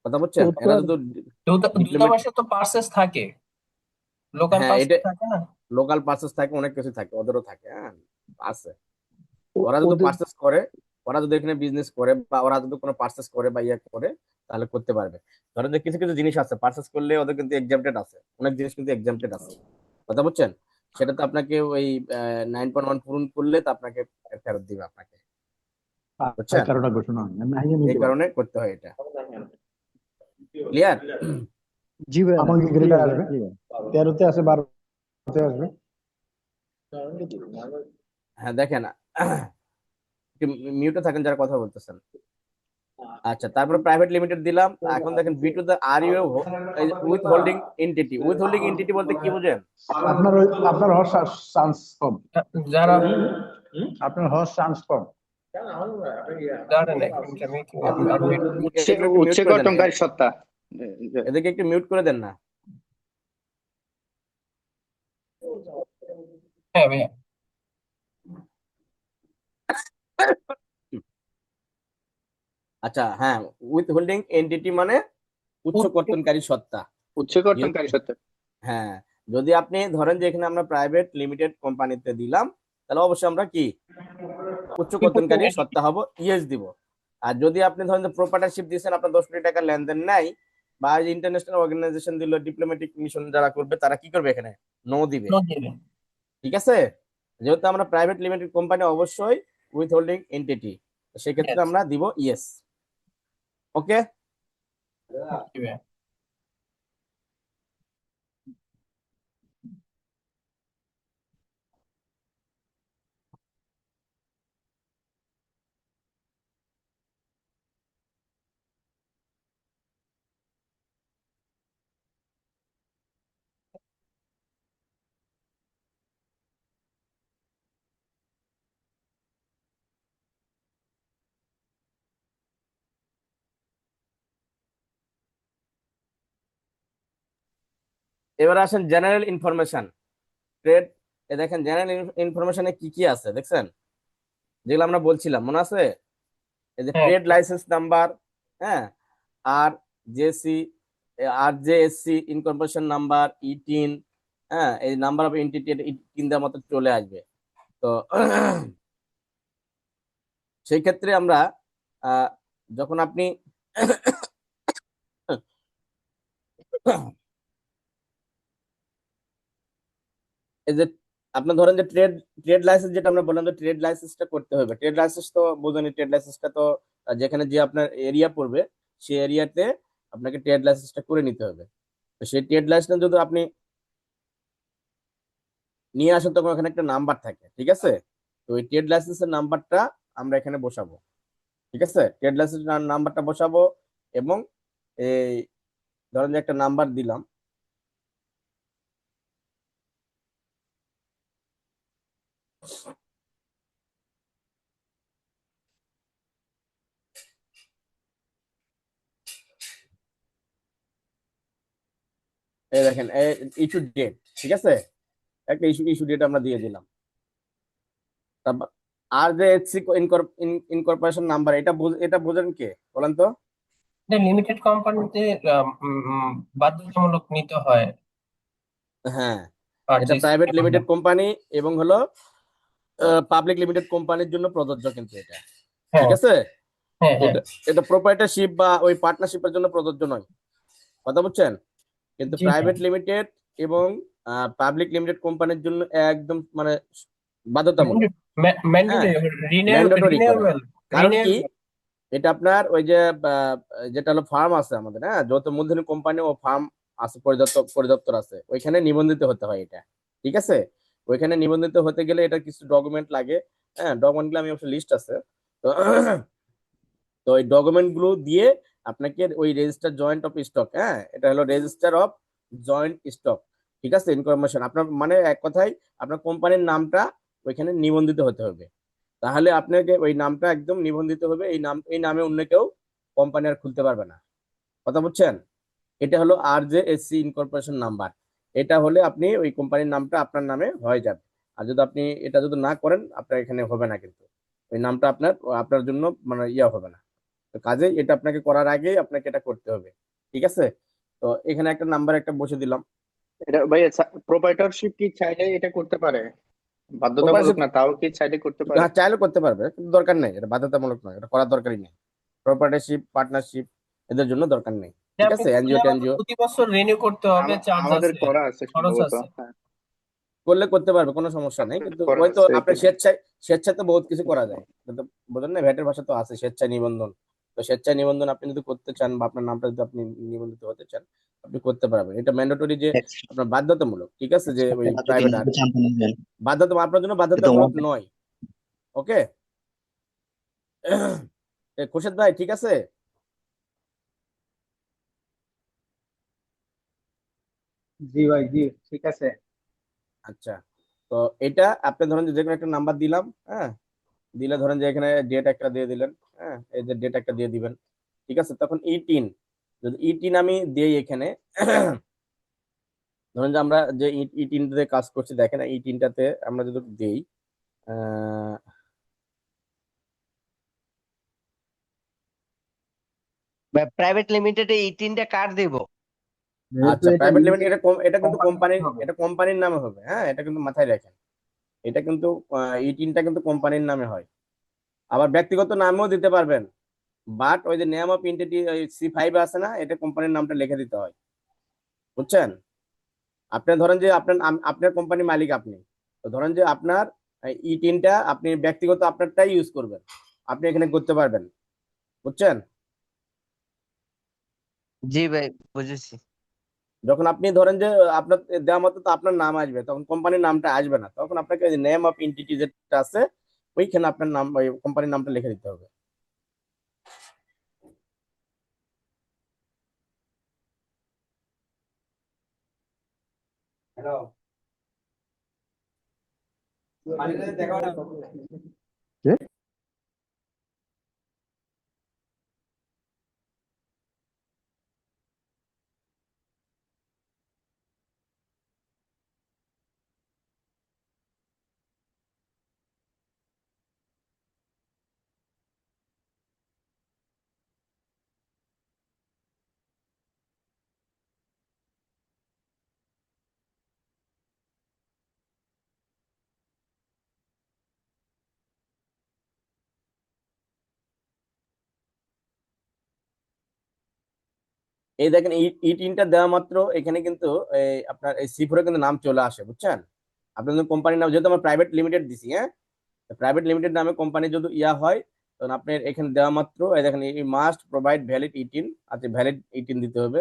কথা তো বুঝছেন? তো এরা আর যদি ডিপ্লোমেট, দূতাবাসে তো পার্সেস থাকে, লোকাল হ্যাঁ এটা পার্সেস থাকে না? লোকাল পার্সেস থাকে, অনেক কিছু থাকে, ওদেরও থাকে, হ্যাঁ আছে। ও- ওরা যদি ওদের পার্সেস করে, ওরা যদি এখানে বিজনেস করে বা ওরা যদি কোনো পার্সেস করে বা ইয়ে করে, তাহলে করতে পারবে। ধরেন যে কিছু কিছু জিনিস আছে পার্সেস করলে ওদের কিন্তু এক্সামটেড আছে, অনেক জিনিস কিন্তু এক্সামটেড আছে। কথা বুঝছেন? সেটা তো আপনাকে ওই 9.1 পূরণ করলে তো আপনাকে ফেরত দিবে আপনাকে, বুঝছেন? কারোটা ঘোষণা হয় আমি হাইয়ে এই নিতে পারবো কারণে করতে হয় এটা। ক্লিয়ার? জি ভাইয়া, আমার কি গ্রেডে ক্লিয়ার আসবে ক্লিয়ার। 13তে আসে 12তে আসবে হ্যাঁ দেখেন, মিউটে থাকেন যারা কথা বলতেছেন। আচ্ছা, তারপরে প্রাইভেট লিমিটেড দিলাম। এখন দেখেন B two the R U with holding entity. With holding entity বলতে কি বুঝেন? আপনার হওয়ার চান্স কম যারা আপনার হওয়ার চান্স কম দাঁড়ান এক মিনিট, আমি এগুলো একটু মিউট করে দেন, উৎসকটনকারী সত্তা। এদেরকে একটু মিউট করে দেন না। হ্যাঁ ভাইয়া। আচ্ছা হ্যাঁ, উইথ হোল্ডিং এন্টিটি মানে উচ্চ কর্তনকারী সত্তা। উৎসকটনকারী সত্তা। হ্যাঁ, যদি আপনি ধরেন যে এখানে আমরা প্রাইভেট লিমিটেড কোম্পানিতে দিলাম, তাহলে অবশ্যই আমরা কি উচ্চ কর্তনকারী সত্তা হব, ইয়েস দিব। আর যদি আপনি ধরেন যে প্রপার্টারশিপ দিয়েছেন, আপনার 10 কোটি টাকা লেনদেন নাই, বা ইন্টারন্যাশনাল অর্গানাইজেশন দিল, ডিপ্লোম্যাটিক মিশন যারা করবে তারা কি করবে, এখানে নো দিবে, ঠিক আছে? যেহেতু আমরা প্রাইভেট লিমিটেড কোম্পানি, অবশ্যই উইথ হোল্ডিং এন্টিটি, সেক্ষেত্রে আমরা দিব ইয়েস। ওকে, এবার আসেন জেনারেল ইনফরমেশন ট্রেড। এ দেখেন জেনারেল ইনফরমেশনে কি কি আছে দেখছেন, যেগুলো আমরা বলছিলাম মনে আছে? এই যে হ্যাঁ ট্রেড লাইসেন্স নাম্বার, হ্যাঁ, আর জেসি, আর জেএসসি ইনকর্পোরেশন নাম্বার, ইটিন, হ্যাঁ, এই নাম্বার অফ এন্টিটি ইটিন দেওয়ার মতো চলে আসবে। তো সেই ক্ষেত্রে আমরা যখন আপনি এই যে আপনার ধরেন যে ট্রেড ট্রেড লাইসেন্স, যেটা আমরা বললাম যে ট্রেড লাইসেন্সটা করতে হবে। ট্রেড লাইসেন্স তো বোঝেনি, ট্রেড লাইসেন্সটা তো যেখানে যে আপনার এরিয়া পড়বে সেই এরিয়াতে আপনাকে ট্রেড লাইসেন্সটা করে নিতে হবে। তো সেই ট্রেড লাইসেন্স যদি আপনি নিয়ে আসেন তখন ওখানে একটা নাম্বার থাকে, ঠিক আছে? তো ওই ট্রেড লাইসেন্সের নাম্বারটা আমরা এখানে বসাবো, ঠিক আছে? ট্রেড লাইসেন্স নাম্বারটা বসাবো, এবং এই ধরেন যে একটা নাম্বার দিলাম, এই দেখেন ইস্যু ডেট, ঠিক আছে, একটা ইস্যু ডেট আমরা দিয়ে দিলাম। তারপর আর যে এসসি ইনকর্পোরেশন নাম্বার, এটা বোঝেন কে বলেন তো? লিমিটেড কোম্পানিতে বাধ্যতামূলক নিতে হয়। হ্যাঁ, আর এটা যে প্রাইভেট লিমিটেড কোম্পানি এবং হলো পাবলিক লিমিটেড কোম্পানির জন্য প্রযোজ্য, কিন্তু এটা ঠিক হ্যাঁ আছে। হ্যাঁ হ্যাঁ এটা এটা প্রোপ্রাইটারশিপ বা ওই পার্টনারশিপের জন্য প্রযোজ্য নয়, কথা বুঝছেন? কিন্তু জি হ্যাঁ প্রাইভেট লিমিটেড এবং পাবলিক লিমিটেড কোম্পানির জন্য একদম মানে বাধ্যতামূলক, হ্যাঁ, ম্যান্ডেটরি ম্যান্ডেটরি করা। রিনিউয়েবল কারণ কি, এটা আপনার ওই যে যেটা হলো ফার্ম আছে আমাদের, হ্যাঁ, যত মূলধনী কোম্পানি ও ফার্ম আছে, পরিদপ্তর আছে, ওইখানে নিবন্ধিত হতে হয় এটা, ঠিক আছে। ওইখানে নিবন্ধিত হতে গেলে এটা কিছু ডকুমেন্ট লাগে, হ্যাঁ, ডকুমেন্ট গুলো আমি অবশ্য লিস্ট আছে তো তো ওই ডকুমেন্ট গুলো দিয়ে আপনাকে ওই রেজিস্টার জয়েন্ট অফ স্টক, হ্যাঁ, এটা হলো রেজিস্টার অফ জয়েন্ট স্টক, ঠিক আছে, ইনফরমেশন আপনার মানে এক কথায় আপনার কোম্পানির নামটা ওইখানে নিবন্ধিত হতে হবে। তাহলে আপনাকে ওই নামটা একদম নিবন্ধিত হবে, এই নামে অন্য কেউ কোম্পানি আর খুলতে পারবে না, কথা বুঝছেন। এটা হলো RJSC ইনকর্পোরেশন নাম্বার। এটা হলে আপনি ওই কোম্পানির নামটা আপনার নামে হয়ে যাবে। আর যদি আপনি এটা যদি না করেন, আপনার এখানে হবে না, কিন্তু ওই নামটা আপনার আপনার জন্য মানে হবে না। তো কাজেই এটা আপনাকে করার আগেই আপনাকে এটা করতে হবে, ঠিক আছে। তো এখানে একটা নাম্বার একটা বসে দিলাম। এটা ভাই প্রোপাইটরশিপ কি চাইলে এটা করতে পারে? বাধ্যতামূলক না, তাও কি চাইলে করতে পারে? চাইলে করতে পারবে, কিন্তু দরকার নেই, এটা বাধ্যতামূলক নয়, এটা করার দরকারই নেই। প্রপার্টরশিপ, পার্টনারশিপ এদের জন্য দরকার নেই, ঠিক আপনি আছে। এনজিও করলে আমাকে টেনজিও প্রতি বছর রিনিউ করতে হবে, চার্জ আমাদের আছে, করা আছে খরচ সম্ভবত, আছে। হ্যাঁ। করলে করতে পারবে, কোনো সমস্যা নেই, কিন্তু করা ওই তো আছে আপনার স্বেচ্ছায়, স্বেচ্ছায় তো বহুত কিছু করা যায়, কিন্তু বোঝেন না, ভ্যাটের ভাষা তো আছে স্বেচ্ছায় নিবন্ধন। তো স্বেচ্ছায় নিবন্ধন আপনি যদি করতে চান, বা আপনার নামটা যদি আপনি নিবন্ধিত হতে চান, আপনি করতে পারবেন। এটা ম্যান্ডেটরি, যে আপনার বাধ্যতামূলক, ঠিক আছে, যে ওই প্রাইভেট আর বাধ্যতামূলক, আপনার জন্য বাধ্যতামূলক নয়, ওকে। খুরশেদ ভাই, ঠিক আছে। জি ভাই, জি, ঠিক আছে। আচ্ছা, তো এটা আপনি ধরেন যে কোনো একটা নাম্বার দিলাম, হ্যাঁ, দিলে ধরেন যে এখানে ডেট একটা দিয়ে দিলেন, হ্যাঁ, এই যে ডেট একটা দিয়ে দিবেন, ঠিক আছে। তখন ইটিন, যদি ইটিন আমি দেই এখানে, ধরেন যে আমরা যে ইটিনটাতে কাজ করছি, দেখেন ইটিনটাতে আমরা যদি দেই, আহ, প্রাইভেট লিমিটেডে এই তিনটা কার্ড দিব। যেহেতু আচ্ছা, এটা প্রাইভেট লিমিটেড, লিমিটেড এটা কিন্তু কোম্পানি কোম্পানির, হবে। এটা কোম্পানির নামে হবে, হ্যাঁ, এটা কিন্তু মাথায় রাখেন, এটা কিন্তু ইটিনটা কিন্তু কোম্পানির নামে হয়। আবার ব্যক্তিগত নামেও দিতে পারবেন, বাট ওই যে নেম অফ এন্টিটি, ওই C5 আছে না, এটা কোম্পানির নামটা লিখে দিতে হয়, বুঝছেন। আপনি ধরেন যে আপনার কোম্পানি মালিক আপনি, তো ধরেন যে আপনার ই10টা আপনি ব্যক্তিগত আপনারটাই ইউজ করবেন, আপনি এখানে করতে পারবেন, বুঝছেন। জি ভাই, বুঝেছি। যখন আপনি ধরেন যে আপনার দেওয়া মতো তো আপনার নাম আসবে, তখন কোম্পানির নামটা আসবে না, তখন আপনাকে নেম অফ এন্টিটি যেটা আছে ওইখানে আপনার নাম, ওই কোম্পানির নামটা লিখে দিতে হবে। হ্যালো, এই দেখেন ই10টা দেওয়া মাত্র এখানে কিন্তু আপনার এই C4 কিন্তু নাম চলে আসে, বুঝছেন। আপনার কোম্পানির নাম, যেহেতু আমরা প্রাইভেট লিমিটেড দিছি, হ্যাঁ, প্রাইভেট লিমিটেড নামে কোম্পানি যদি হয়, তখন আপনার এখানে দেওয়া মাত্র এই দেখেন, এই মাস্ট প্রোভাইড ভ্যালিড 18, আচ্ছা ভ্যালিড 18 দিতে হবে।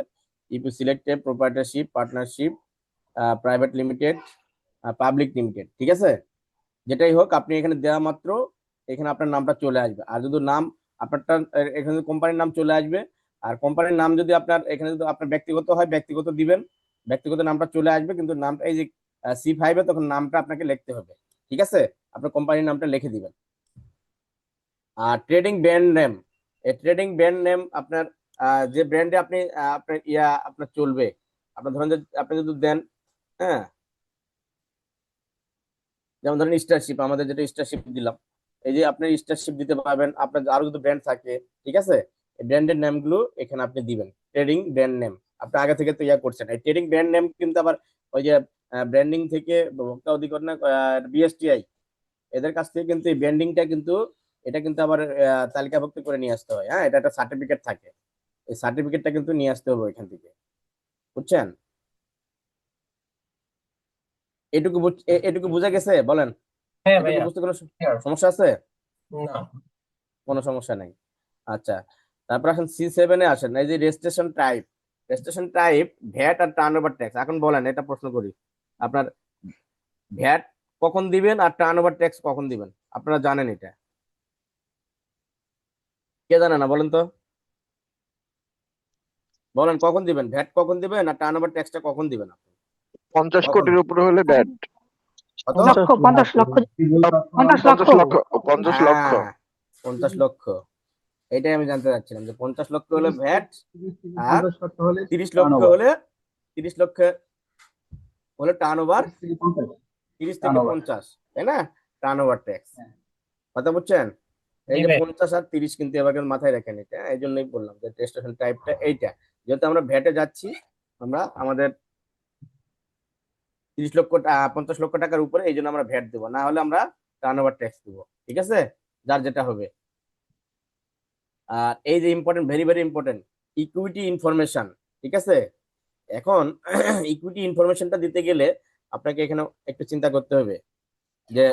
If you select a proprietorship, partnership, private limited, public limited, ঠিক আছে, যেটাই হোক আপনি এখানে দেওয়া মাত্র এখানে আপনার নামটা চলে আসবে। আর যদি নাম আপনারটা এখানে কোম্পানির নাম চলে আসবে, আর কোম্পানির নাম যদি আপনার এখানে যদি আপনার ব্যক্তিগত হয়, ব্যক্তিগত দিবেন, ব্যক্তিগত নামটা চলে আসবে, কিন্তু নামটা এই যে C5-এ, তখন নামটা আপনাকে লিখতে হবে, ঠিক আছে, আপনার কোম্পানির নামটা লিখে দিবেন। আর ট্রেডিং ব্র্যান্ড নেম, এই ট্রেডিং ব্র্যান্ড নেম আপনার যে ব্র্যান্ডে আপনি আপনার আপনার চলবে, আপনার ধরেন যে আপনি যদি দেন, হ্যাঁ, যেমন ধরেন স্টারশিপ, আমাদের যেটা স্টারশিপ দিলাম, এই যে আপনি স্টারশিপ দিতে পারবেন, আপনার আরো যদি ব্র্যান্ড থাকে, ঠিক আছে, এই ব্র্যান্ডের নাম গুলো এখানে আপনি দিবেন, ট্রেডিং ব্র্যান্ড নেম। আপনি আগে থেকে তো করছেন, এই ট্রেডিং ব্র্যান্ড নেম কিন্তু আবার ওই যে ব্র্যান্ডিং থেকে ভোক্তা অধিকরণ, BSTI, এদের কাছ থেকে কিন্তু এই ব্র্যান্ডিংটা কিন্তু, এটা কিন্তু আবার তালিকাভুক্ত করে নিয়ে আসতে হয়, হ্যাঁ, এটা একটা সার্টিফিকেট থাকে, এই সার্টিফিকেটটা কিন্তু নিয়ে আসতে হবে এখান থেকে, বুঝছেন। এটুকু বোঝা গেছে বলেন? হ্যাঁ এটুকু ভাইয়া, বুঝতে কোনো clear। সমস্যা আছে? না, কোনো সমস্যা নেই। আচ্ছা, তারপর আসেন C7 এ আসেন, এই যে রেজিস্ট্রেশন টাইপ, ভ্যাট আর টার্ন ওভার ট্যাক্স। এখন বলেন, এটা প্রশ্ন করি, আপনার ভ্যাট কখন দিবেন আর টার্ন ওভার ট্যাক্স কখন দিবেন? আপনারা জানেন এটা? কে জানে না বলেন তো? বলেন কখন দিবেন, ভ্যাট কখন দিবেন আর টার্ন ওভার ট্যাক্সটা কখন দিবেন আপনি? 50 কখন? কোটির উপরে হলে ব্যাট। কত? 50 লক্ষ 50 লক্ষ 50 লক্ষ, 50 লক্ষ। হ্যাঁ, 50 লক্ষ। এটাই আমি জানতে চাচ্ছিলাম যে 50 লক্ষ হলে ভ্যাট, আর 50 লক্ষ হলে 30 টার্ন লক্ষ ওভার, হলে 30 লক্ষ হলে টার্ন ওভার, 30 থেকে 50 30 টার্ন থেকে ওভার। 50, তাই না? টার্ন ওভার ট্যাক্স, হ্যাঁ। কথা বুঝছেন? এই জি যে ভাই। 50 আর 30 কিন্তু এবার কিন্তু মাথায় রাখেন, এটা এই জন্যই বললাম যে রেজিস্ট্রেশন টাইপটা এইটা। যেহেতু আমরা ভ্যাটে যাচ্ছি, আমরা আমাদের 50 লক্ষ টাকার উপরে, এই জন্য আমরা ভ্যাট দেবো, না হলে আমরা টার্ন ওভার ট্যাক্স দেবো। ঠিক আছে, যার যেটা হবে। আর এই যে important, very very important, equity information. ঠিক আছে, এখন ইকুইটি ইনফরমেশনটা দিতে গেলে আপনাকে এখানে একটু চিন্তা করতে হবে যে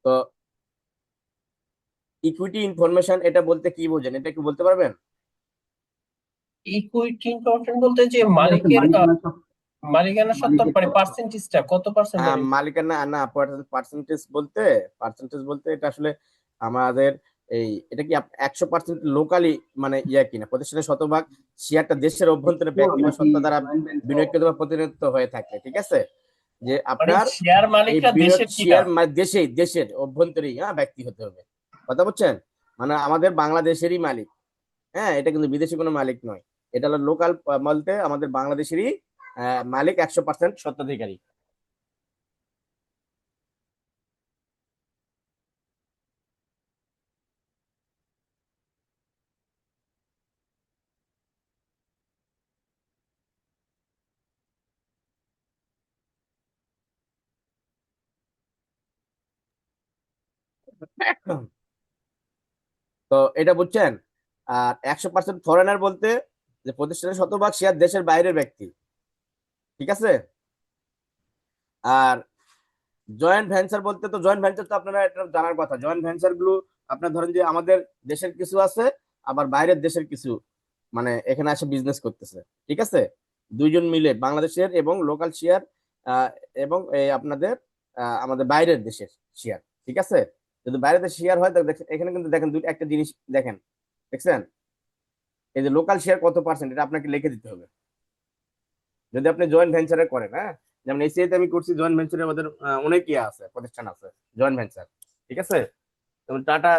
তো ইকুইটি ইনফরমেশন এটা বলতে কি বোঝেন, এটা কি বলতে পারবেন? ইকুইটি ইনফরমেশন বলতে যে আমাদের হচ্ছে মালিকের মালিকানা সব, মালিকানা সত্ত্ব মালিকের মানে তথ্য। পার্সেন্টেজটা কত পার্সেন্ট মানে মালিকানা না, পার্সেন্টেজ বলতে এটা আসলে আমাদের এই, এটা কি 100% লোকালি মানে কিনা, প্রতিষ্ঠানের শতভাগ শেয়ারটা দেশের অভ্যন্তরে ব্যক্তি বা নাকি সত্তা দ্বারা জয়েন্ট ভেঞ্চার। বিনিয়োগকৃত বা প্রতিনিধিত্ব হয়ে থাকে। ঠিক আছে, যে মানে আপনার শেয়ার এই মালিকরা বিনিয়োগ দেশের কিনা? শেয়ার দেশের অভ্যন্তরেই ব্যক্তি হতে হবে, কথা বুঝছেন? মানে আমাদের বাংলাদেশেরই মালিক, হ্যাঁ, এটা কিন্তু বিদেশি কোনো মালিক নয়। এটা হলো লোকাল, বলতে আমাদের বাংলাদেশেরই মালিক 100% স্বত্বাধিকারী। তো এটা বুঝছেন? আর 100% ফরেনার বলতে যে প্রতিষ্ঠানের শতভাগ শেয়ার দেশের বাইরের ব্যক্তি। ঠিক আছে, আর জয়েন্ট ভেঞ্চার বলতে, তো জয়েন্ট ভেঞ্চার তো আপনারা এটা জানার কথা। জয়েন্ট ভেঞ্চার গুলো আপনার ধরেন যে আমাদের দেশের কিছু আছে, আবার বাইরের দেশের কিছু, মানে এখানে এসে বিজনেস করতেছে। ঠিক আছে, দুইজন মিলে বাংলাদেশের এবং লোকাল শেয়ার, এবং এই আপনাদের আমাদের বাইরের দেশের শেয়ার। ঠিক আছে, যদি বাইরের দেশের শেয়ার হয়, তাহলে এখানে কিন্তু দেখেন একটা জিনিস দেখেন, দেখছেন? এই যে লোকাল শেয়ার কত পার্সেন্ট, এটা আপনাকে লিখে দিতে হবে যদি আপনি জয়েন্ট ভেঞ্চারে করেন। হ্যাঁ, যেমন এসিআইতে আমি করছি জয়েন্ট ভেঞ্চারে, আমাদের অনেক আছে, প্রতিষ্ঠান আছে জয়েন্ট ভেঞ্চার। ঠিক আছে, যেমন টাটা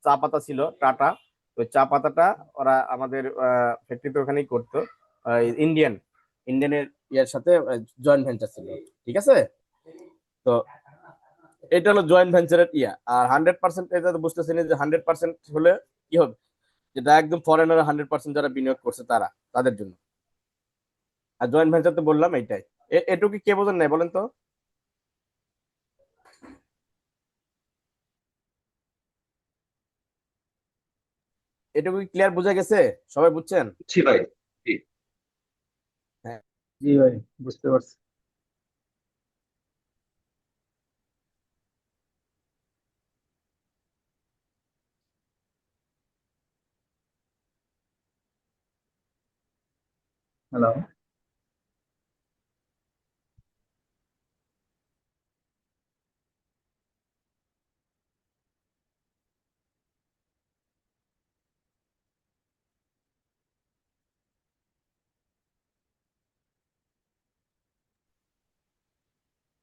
চা পাতা ছিল, টাটা, ওই চা পাতাটা ওরা আমাদের ফ্যাক্টরিতে ওখানেই করতো, ইন্ডিয়ান ইন্ডিয়ানের ইয়ার সাথে জয়েন্ট ভেঞ্চার ছিল। ঠিক আছে, তো এটা হলো জয়েন্ট ভেঞ্চারের ইয়া। আর 100%, এটা তো বুঝতেছেন যে 100% হলে কি হবে, যেটা একদম ফরেনার 100% যারা বিনিয়োগ করছে তারা, তাদের জন্য। আর জয়েন্ট ভেঞ্চার তো বললাম এইটাই। এটুকু কে বোঝেন নাই বলেন তো? এটুকু ক্লিয়ার বোঝা গেছে? সবাই বুঝছেন? জি ভাই, জি। হ্যাঁ। জি ভাই, বুঝতে পারছি। হ্যালো।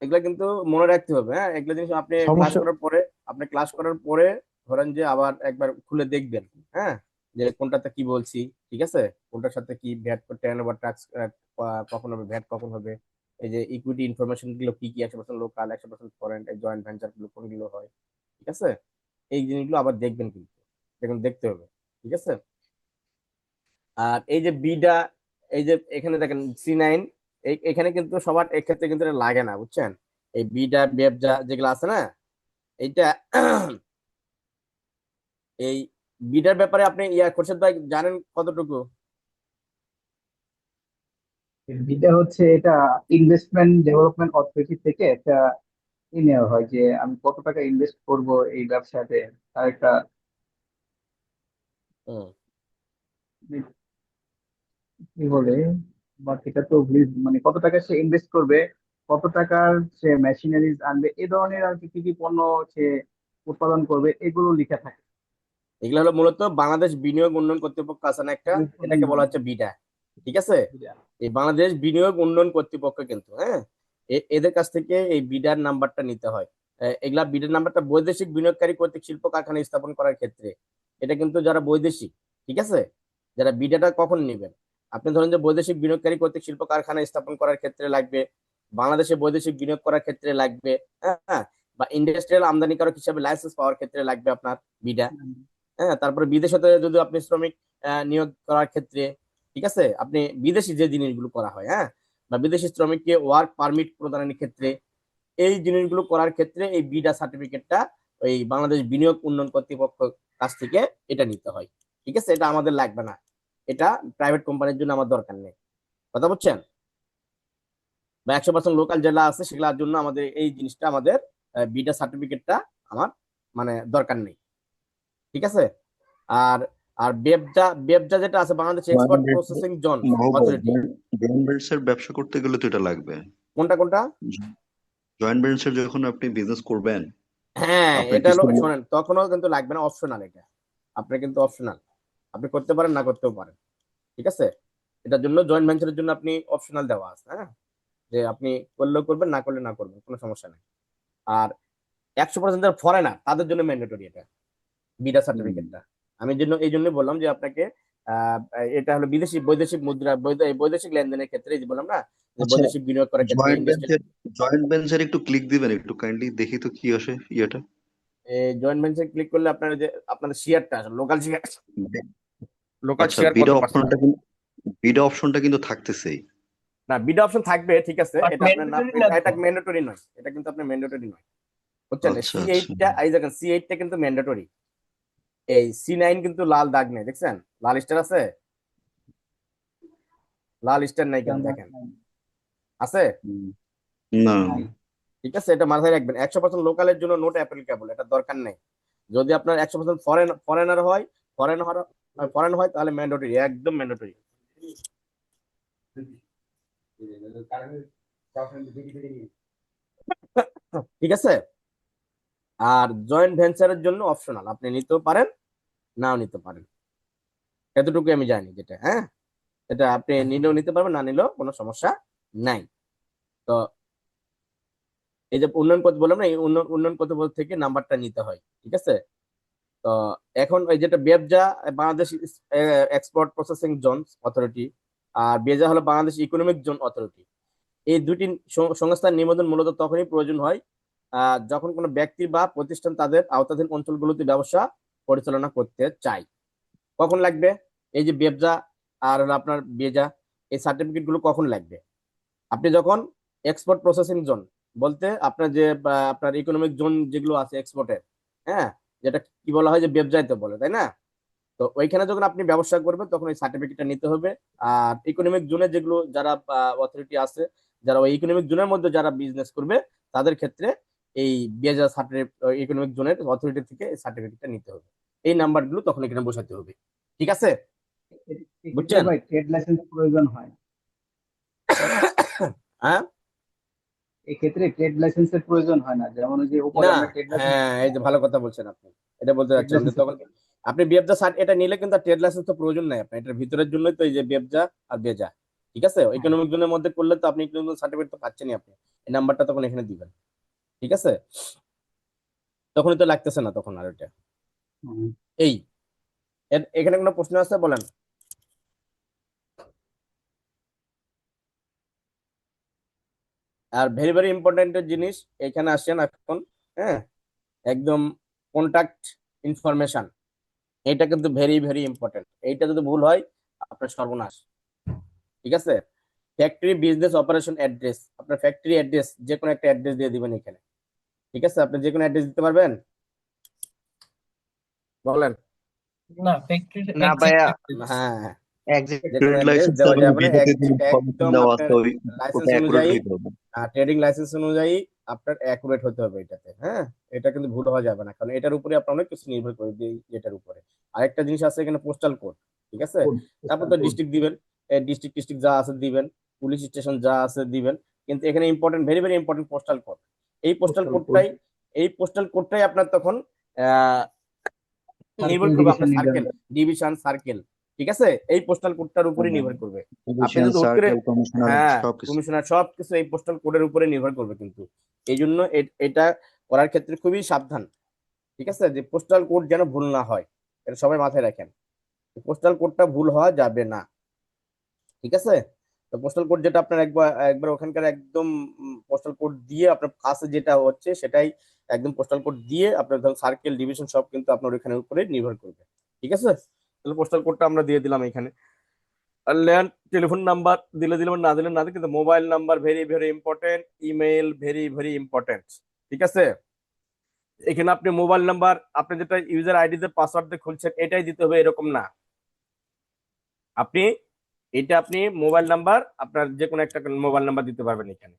এগুলা কিন্তু মনে রাখতে হবে। হ্যাঁ, এগুলো জিনিস সমস্যা। আপনি ক্লাস করার পরে ধরেন যে আবার একবার খুলে দেখবেন। হ্যাঁ, যে কোনটাতে কি বলছি। ঠিক আছে, কোনটার সাথে কি ভ্যাট, টেন ওভার ট্যাক্স কখন হবে, ভ্যাট কখন হবে, এই যে ইকুইটি ইনফরমেশন গুলো কি কি, 100% লোকাল, 100% ফরেন, জয়েন্ট ভেঞ্চার গুলো কোনগুলো হয়। ঠিক আছে, এই জিনিসগুলো আবার দেখবেন, কিন্তু দেখুন দেখতে হবে। ঠিক আছে, আর এই যে বিডা, এই যে এখানে দেখেন C9, এখানে কিন্তু সবার এক্ষেত্রে কিন্তু এটা লাগে না, বুঝছেন? এই বিডা বেব যেগুলো আছে না, এইটা এই বিটার ব্যাপারে আপনি খোরশেদ ভাই জানেন কতটুকু? বিটা হচ্ছে এটা ইনভেস্টমেন্ট ডেভেলপমেন্ট অথরিটি থেকে একটা নেওয়া হয় যে আমি কত টাকা ইনভেস্ট করব এই ব্যবসাতে, আর একটা হুম। কি বলে, বাট এটা তো মানে কত টাকা সে ইনভেস্ট করবে, কত টাকার সে মেশিনারিজ আনবে, এ ধরনের আর কি কি কি পণ্য সে উৎপাদন করবে এগুলো লেখা থাকে। এগুলো হলো মূলত বাংলাদেশ বিনিয়োগ উন্নয়ন কর্তৃপক্ষ আছে না একটা, এটাকে বলা হচ্ছে বিডা। ঠিক আছে, এই বাংলাদেশ বিনিয়োগ উন্নয়ন কর্তৃপক্ষ কিন্তু, হ্যাঁ, এদের কাছ থেকে এই বিডার নাম্বারটা নিতে হয়। এগুলা বিডার নাম্বারটা বৈদেশিক বিনিয়োগকারী কর্তৃক শিল্প কারখানা স্থাপন করার ক্ষেত্রে, এটা কিন্তু যারা বৈদেশিক, ঠিক আছে, যারা বিডাটা কখন নেবেন, আপনি ধরেন যে বৈদেশিক বিনিয়োগকারী কর্তৃক শিল্প কারখানা স্থাপন করার ক্ষেত্রে লাগবে, বাংলাদেশে বৈদেশিক বিনিয়োগ করার ক্ষেত্রে লাগবে, হ্যাঁ, বা ইন্ডাস্ট্রিয়াল আমদানিকারক হিসাবে লাইসেন্স পাওয়ার ক্ষেত্রে লাগবে আপনার বিডা। হ্যাঁ, তারপরে বিদেশে যদি আপনি শ্রমিক নিয়োগ করার ক্ষেত্রে, ঠিক আছে, আপনি বিদেশি যে জিনিসগুলো করা হয়, হ্যাঁ, বা বিদেশি শ্রমিককে ওয়ার্ক পারমিট প্রদানের ক্ষেত্রে, এই জিনিসগুলো করার ক্ষেত্রে এই বিডা সার্টিফিকেটটা ওই বাংলাদেশ বিনিয়োগ উন্নয়ন কর্তৃপক্ষ কাছ থেকে এটা নিতে হয়। ঠিক আছে, এটা আমাদের লাগবে না, এটা প্রাইভেট কোম্পানির জন্য আমার দরকার নেই। কথা বুঝছেন? বা 100% লোকাল যেগুলো আছে সেগুলোর জন্য আমাদের এই জিনিসটা, আমাদের বিডা সার্টিফিকেটটা আমার মানে দরকার নেই। ঠিক আছে। আর আর বেবজা, বেবজা যেটা আছে, Bangladesh export processing zone authority. Joint venture ব্যবসা করতে গেলে তো এটা লাগবে। কোনটা কোনটা? জয়েন্ট ভেঞ্চার যখন আপনি বিজনেস করবেন, হ্যাঁ, আপনার এটা হলো, কিছু শোনেন, তখনও কিন্তু লাগবে না, অপশনাল এটা। আপনি কিন্তু অপশনাল, আপনি করতে পারেন না করতেও পারেন। ঠিক আছে, এটার জন্য জয়েন্ট ভেঞ্চারের জন্য আপনি অপশনাল দেওয়া আছে, হ্যাঁ, যে আপনি করলেও করবেন, না করলে না করবেন, কোনো সমস্যা নেই। আর 100% যারা ফরেনার তাদের জন্য ম্যান্ডেটরি এটা বিডা সার্টিফিকেটটা। আমি এই জন্যই বললাম যে আপনাকে আহ, এটা হলো বিদেশি বৈদেশিক মুদ্রা বৈদেশিক লেনদেনের ক্ষেত্রে, এই যে বললাম না, যে আচ্ছা, বৈদেশিক বিনিয়োগ করার ক্ষেত্রে ইন্ডাস্ট্রি। জয়েন্ট ভেঞ্চার একটু ক্লিক দিবেন, একটু কাইন্ডলি দেখি তো কি আসে ইয়েটা। জয়েন্ট ভেঞ্চার ক্লিক করলে আপনার যে আপনার শেয়ারটা লোকাল শেয়ার, লোকাল আচ্ছা, শেয়ার কত পার্সেন্ট? বিডা অপশনটা কিন্তু থাকতেছেই। না, বিডা অপশন থাকবে, ঠিক আছে, বাট এটা আপনার না, ম্যান্ডেটরি না এটা তো। ম্যান্ডেটরি নয়, এটা কিন্তু আপনার ম্যান্ডেটরি নয়। বুঝছেন, আচ্ছা, সি আচ্ছা, এইটটা, এই দেখেন C8টা কিন্তু ম্যান্ডেটরি। এই C9 কিন্তু লাল দাগ নেই, দেখছেন, লাল স্টার আছে, লাল স্টার নাই কেন দেখেন, আছে? না, ঠিক আছে, এটা মাথায় রাখবেন। 100% লোকালের জন্য নোট অ্যাপ্লিকেবল, এটা দরকার নেই। যদি আপনার 100% ফরেনার হয়, ফরেন হয় তাহলে ম্যান্ডেটরি, একদম ম্যান্ডেটরি। ঠিক আছে। আর জয়েন্ট ভেঞ্চারের জন্য অপশনাল, আপনি নিতেও পারেন, নাও নিতে পারেন, এতটুকু আমি জানি যেটা, হ্যাঁ, এটা আপনি নিলেও নিতে পারবেন, না নিলেও কোনো সমস্যা নাই। তো এই যে উন্নয়ন করতে বললাম না, এই উন্নয়ন কর্তৃপক্ষ থেকে নাম্বারটা নিতে হয়। ঠিক আছে। তো এখন ওই যেটা BEPZA, Bangladesh export processing zone authority, আর বেজা হলো বাংলাদেশ ইকোনমিক জোন অথরিটি। এই দুটি সংস্থার নিবন্ধন মূলত তখনই প্রয়োজন হয় যখন কোনো ব্যক্তি বা প্রতিষ্ঠান তাদের আওতাধীন অঞ্চলগুলোতে ব্যবসা পরিচালনা করতে চায়। কখন লাগবে এই যে বেবজা আর হলো আপনার বেজা, এই সার্টিফিকেট গুলো কখন লাগবে? আপনি যখন এক্সপোর্ট প্রসেসিং জোন বলতে আপনার যে আপনার ইকোনমিক জোন যেগুলো আছে এক্সপোর্টের, হ্যাঁ, যেটা কি বলা হয় যে ব্যবসায়িত বলে, তাই না? তো ওইখানে যখন আপনি ব্যবসা করবেন তখন ওই সার্টিফিকেটটা নিতে হবে। আর ইকোনমিক জোনে যেগুলো যারা অথরিটি আছে, যারা ওই ইকোনমিক জোনের মধ্যে যারা বিজনেস করবে, তাদের ক্ষেত্রে এই বিএজা ইকোনমিক জোনের অথরিটি থেকে এই সার্টিফিকেটটা নিতে হবে। এই নাম্বারগুলো তখন এখানে বসাতে হবে। ঠিক আছে, এক্ষেত্রে বুঝছেন? ভাই ট্রেড লাইসেন্স প্রয়োজন হয়, হ্যাঁ, এক্ষেত্রে ট্রেড লাইসেন্সের প্রয়োজন হয় না, যেমন ওই যে উপরে না, আমরা ট্রেড লাইসেন্স, হ্যাঁ, এই যে ভালো কথা বলছেন আপনি, এটা বলতে ট্রেড যাচ্ছিলাম যে লাইসেন্স তখন আপনি বেবজা এটা নিলে কিন্তু ট্রেড লাইসেন্স তো প্রয়োজন নাই আপনার, এটার ভিতরের জন্যই তো এই যে বেবজা আর বেজা। ঠিক আছে, ইকোনমিক জোনের মধ্যে করলে তো আপনি ইকোনমিক সার্টিফিকেট তো পাচ্ছেনই আপনি, এই নাম্বারটা তখন এখানে দিবেন। ঠিক আছে, তখনই তো লাগতেছে না তখন আর এটা। এই এখানে কোনো প্রশ্ন আছে বলেন? আর ভেরি ভেরি ইম্পর্টেন্ট জিনিস এখানে আসছেন এখন, হ্যাঁ, একদম কন্টাক্ট ইনফরমেশন, এটা কিন্তু ভেরি ভেরি ইম্পর্টেন্ট। এইটা যদি ভুল হয় আপনার সর্বনাশ। ঠিক আছে, ফ্যাক্টরি বিজনেস অপারেশন অ্যাড্রেস, আপনার ফ্যাক্টরি অ্যাড্রেস যে কোনো একটা অ্যাড্রেস দিয়ে দিবেন এখানে। ঠিক আছে, আপনি যে কোনো অ্যাড্রেস দিতে পারবেন, বলেন। না, ফ্যাক্টরির না এক্সাক্ট ভাইয়া, হ্যাঁ, এক্সাক্ট যে কোনো ট্রেড অ্যাড্রেস লাইসেন্সে দেওয়া মানে যাবে না, বিদেশে যে ইনফরমেশন একদম দেওয়া আপনার আছে ওই লাইসেন্স ওটা অ্যাকুরেট অনুযায়ী, হইতে হবে। ট্রেডিং লাইসেন্স অনুযায়ী আপনার অ্যাকুরেট হতে হবে এটাতে। হ্যাঁ, এটা কিন্তু ভুল হওয়া যাবে না, কারণ এটার উপরে আপনার অনেক কিছু নির্ভর করে এটার উপরে। আরেকটা জিনিস আছে এখানে, পোস্টাল কোড। ঠিক আছে, কোড, তারপর পোস্টাল তো কোড। ডিস্ট্রিক্ট দিবেন, ডিস্ট্রিক্ট ডিস্ট্রিক্ট যা আছে দিবেন, পুলিশ স্টেশন যা আছে দিবেন। কিন্তু এখানে important, very very important postal code. এই পোস্টাল পোস্টাল কোড, কোডটাই এই পোস্টাল কোডটাই আপনার তখন নির্ভর সার্কেল, করবে ডিভিশন, আপনার সার্কেল, ডিভিশন, সার্কেল। ঠিক আছে, এই পোস্টাল কোডটার উপরে নির্ভর করবে। আপনি ডিভিশন, যদি হুট করে, সার্কেল, কমিশনার হ্যাঁ, সবকিছু। কমিশনার সবকিছু এই পোস্টাল কোডের উপরে নির্ভর করবে কিন্তু। এই জন্য এটা করার ক্ষেত্রে খুবই সাবধান। ঠিক আছে, যে পোস্টাল কোড যেন ভুল না হয়, এটা সবাই মাথায় রাখেন। পোস্টাল কোডটা ভুল হওয়া যাবে না। ঠিক আছে, তো পোস্টাল কোড যেটা আপনার একবার একবার ওখানকার একদম পোস্টাল কোড দিয়ে আপনার কাছে যেটা হচ্ছে সেটাই একদম পোস্টাল কোড দিয়ে আপনার ধরুন সার্কেল, ডিভিশন সব কিন্তু আপনার ওখানের উপরে নির্ভর করবে। ঠিক আছে, তাহলে পোস্টাল কোডটা আমরা দিয়ে দিলাম এখানে। আর ল্যান্ড টেলিফোন নাম্বার দিলে দিলাম, না দিলে না দিলে, কিন্তু mobile number very very important, email very very important. ঠিক আছে, এখানে আপনি মোবাইল নাম্বার আপনি যেটা ইউজার আইডি তে পাসওয়ার্ড দিয়ে খুলছেন এটাই দিতে হবে এরকম না। আপনি আপনি মোবাইল নাম্বার আপনার যে কোনো একটা মোবাইল নাম্বার দিতে পারবেন এখানে।